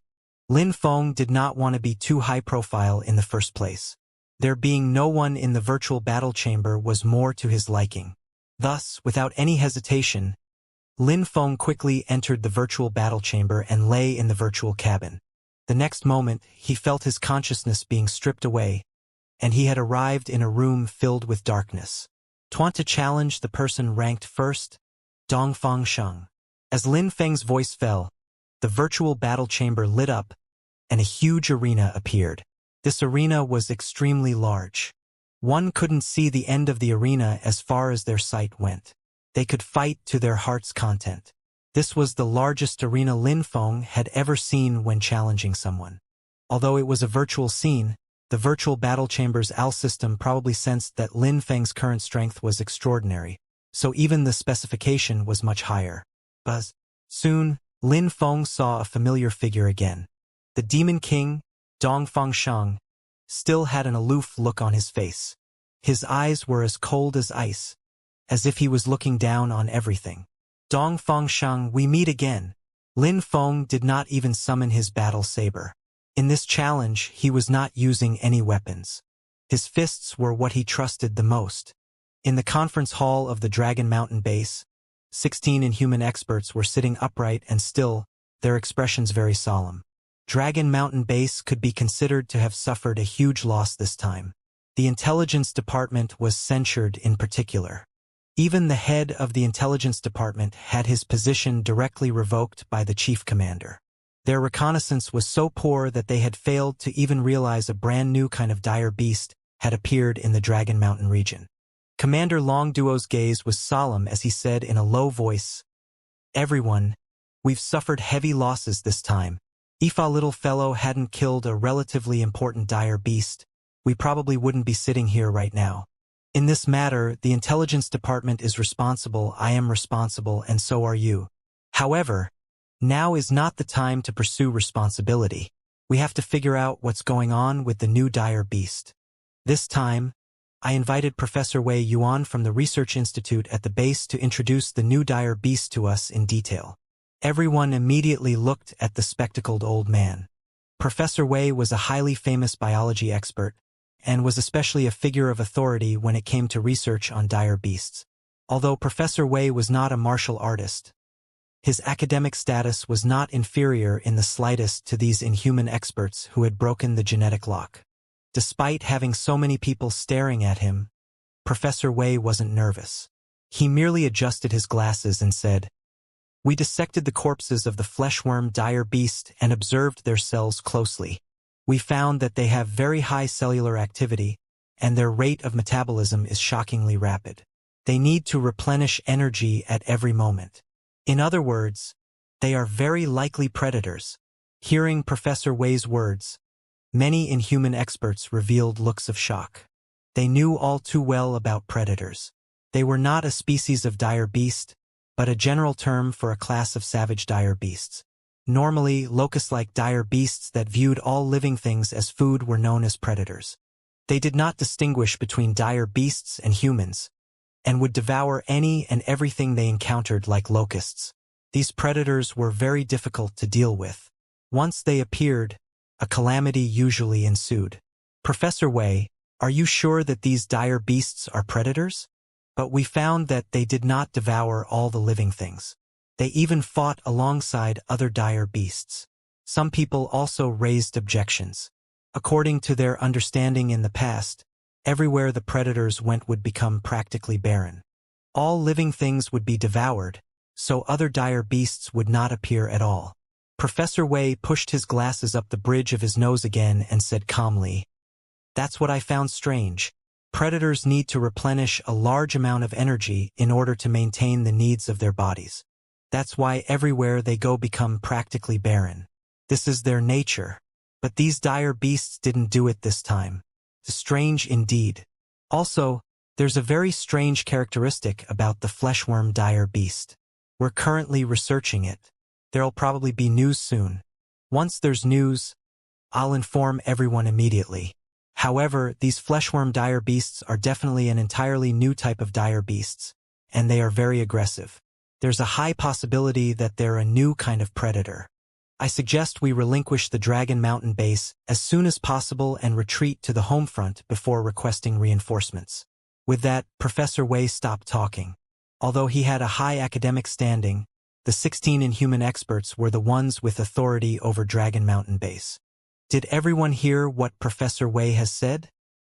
Lin Feng did not want to be too high-profile in the first place. There being no one in the virtual battle chamber was more to his liking. Thus, without any hesitation, Lin Feng quickly entered the virtual battle chamber and lay in the virtual cabin. The next moment, he felt his consciousness being stripped away, and he had arrived in a room filled with darkness. "Want to challenge the person ranked first?" Dongfang Sheng. As Lin Feng's voice fell, the virtual battle chamber lit up, and a huge arena appeared. This arena was extremely large. One couldn't see the end of the arena as far as their sight went. They could fight to their heart's content. This was the largest arena Lin Feng had ever seen when challenging someone. Although it was a virtual scene, the virtual battle chamber's AL system probably sensed that Lin Feng's current strength was extraordinary, so even the specification was much higher. Buzz. Soon, Lin Feng saw a familiar figure again. The Demon King, Dongfang Sheng, still had an aloof look on his face. His eyes were as cold as ice, as if he was looking down on everything. "Dongfang Sheng, we meet again." Lin Feng did not even summon his battle saber. In this challenge, he was not using any weapons. His fists were what he trusted the most. In the conference hall of the Dragon Mountain base, 16 inhuman experts were sitting upright and still, their expressions very solemn. Dragon Mountain base could be considered to have suffered a huge loss this time. The intelligence department was censured in particular. Even the head of the intelligence department had his position directly revoked by the chief commander. Their reconnaissance was so poor that they had failed to even realize a brand new kind of dire beast had appeared in the Dragon Mountain region. Commander Longduo's gaze was solemn as he said in a low voice, "Everyone, we've suffered heavy losses this time. If our little fellow hadn't killed a relatively important dire beast, we probably wouldn't be sitting here right now. In this matter, the intelligence department is responsible, I am responsible, and so are you. However, now is not the time to pursue responsibility. We have to figure out what's going on with the new dire beast. This time, I invited Professor Wei Yuan from the Research Institute at the base to introduce the new dire beast to us in detail." Everyone immediately looked at the spectacled old man. Professor Wei was a highly famous biology expert, and was especially a figure of authority when it came to research on dire beasts. Although Professor Wei was not a martial artist, his academic status was not inferior in the slightest to these inhuman experts who had broken the genetic lock. Despite having so many people staring at him, Professor Wei wasn't nervous. He merely adjusted his glasses and said, "We dissected the corpses of the fleshworm dire beast and observed their cells closely. We found that they have very high cellular activity, and their rate of metabolism is shockingly rapid. They need to replenish energy at every moment. In other words, they are very likely predators." Hearing Professor Wei's words, many inhuman experts revealed looks of shock. They knew all too well about predators. They were not a species of dire beast, but a general term for a class of savage dire beasts. Normally, locust-like dire beasts that viewed all living things as food were known as predators. They did not distinguish between dire beasts and humans, and would devour any and everything they encountered like locusts. These predators were very difficult to deal with. Once they appeared, a calamity usually ensued. "Professor Wei, are you sure that these dire beasts are predators? But we found that they did not devour all the living things. They even fought alongside other dire beasts." Some people also raised objections. According to their understanding in the past, everywhere the predators went would become practically barren. All living things would be devoured, so other dire beasts would not appear at all. Professor Wei pushed his glasses up the bridge of his nose again and said calmly, That's what I found strange. Predators need to replenish a large amount of energy in order to maintain the needs of their bodies. That's why everywhere they go become practically barren. This is their nature. But these dire beasts didn't do it this time. Strange indeed. Also, there's a very strange characteristic about the fleshworm dire beast. We're currently researching it. There'll probably be news soon. Once there's news, I'll inform everyone immediately. However, these fleshworm dire beasts are definitely an entirely new type of dire beasts, and they are very aggressive. There's a high possibility that they're a new kind of predator. I suggest we relinquish the Dragon Mountain base as soon as possible and retreat to the home front before requesting reinforcements. With that, Professor Wei stopped talking. Although he had a high academic standing, the 16 Inhuman experts were the ones with authority over Dragon Mountain base. Did everyone hear what Professor Wei has said?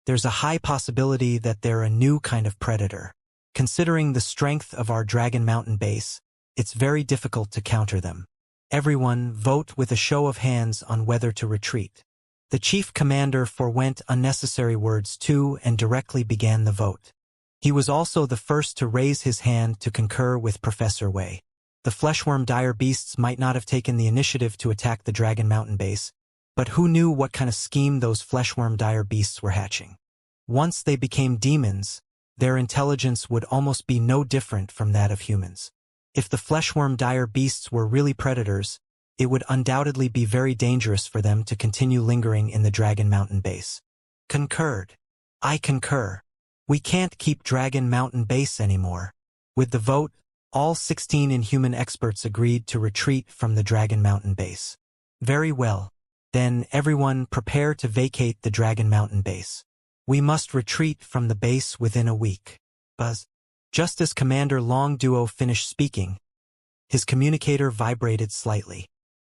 There's a high possibility that they're a new kind of predator. Considering the strength of our Dragon Mountain base, it's very difficult to counter them. Everyone vote with a show of hands on whether to retreat. The chief commander forewent unnecessary words too and directly began the vote. He was also the first to raise his hand to concur with Professor Wei. The fleshworm dire beasts might not have taken the initiative to attack the Dragon Mountain base, but who knew what kind of scheme those fleshworm dire beasts were hatching? Once they became demons, their intelligence would almost be no different from that of humans. If the fleshworm dire beasts were really predators, it would undoubtedly be very dangerous for them to continue lingering in the Dragon Mountain base. Concurred. I concur. We can't keep Dragon Mountain base anymore. With the vote, all 16 Inhuman experts agreed to retreat from the Dragon Mountain base. Very well. Then everyone prepare to vacate the Dragon Mountain base. We must retreat from the base within a week. Buzz. Just as Commander Long Duo finished speaking, his communicator vibrated slightly.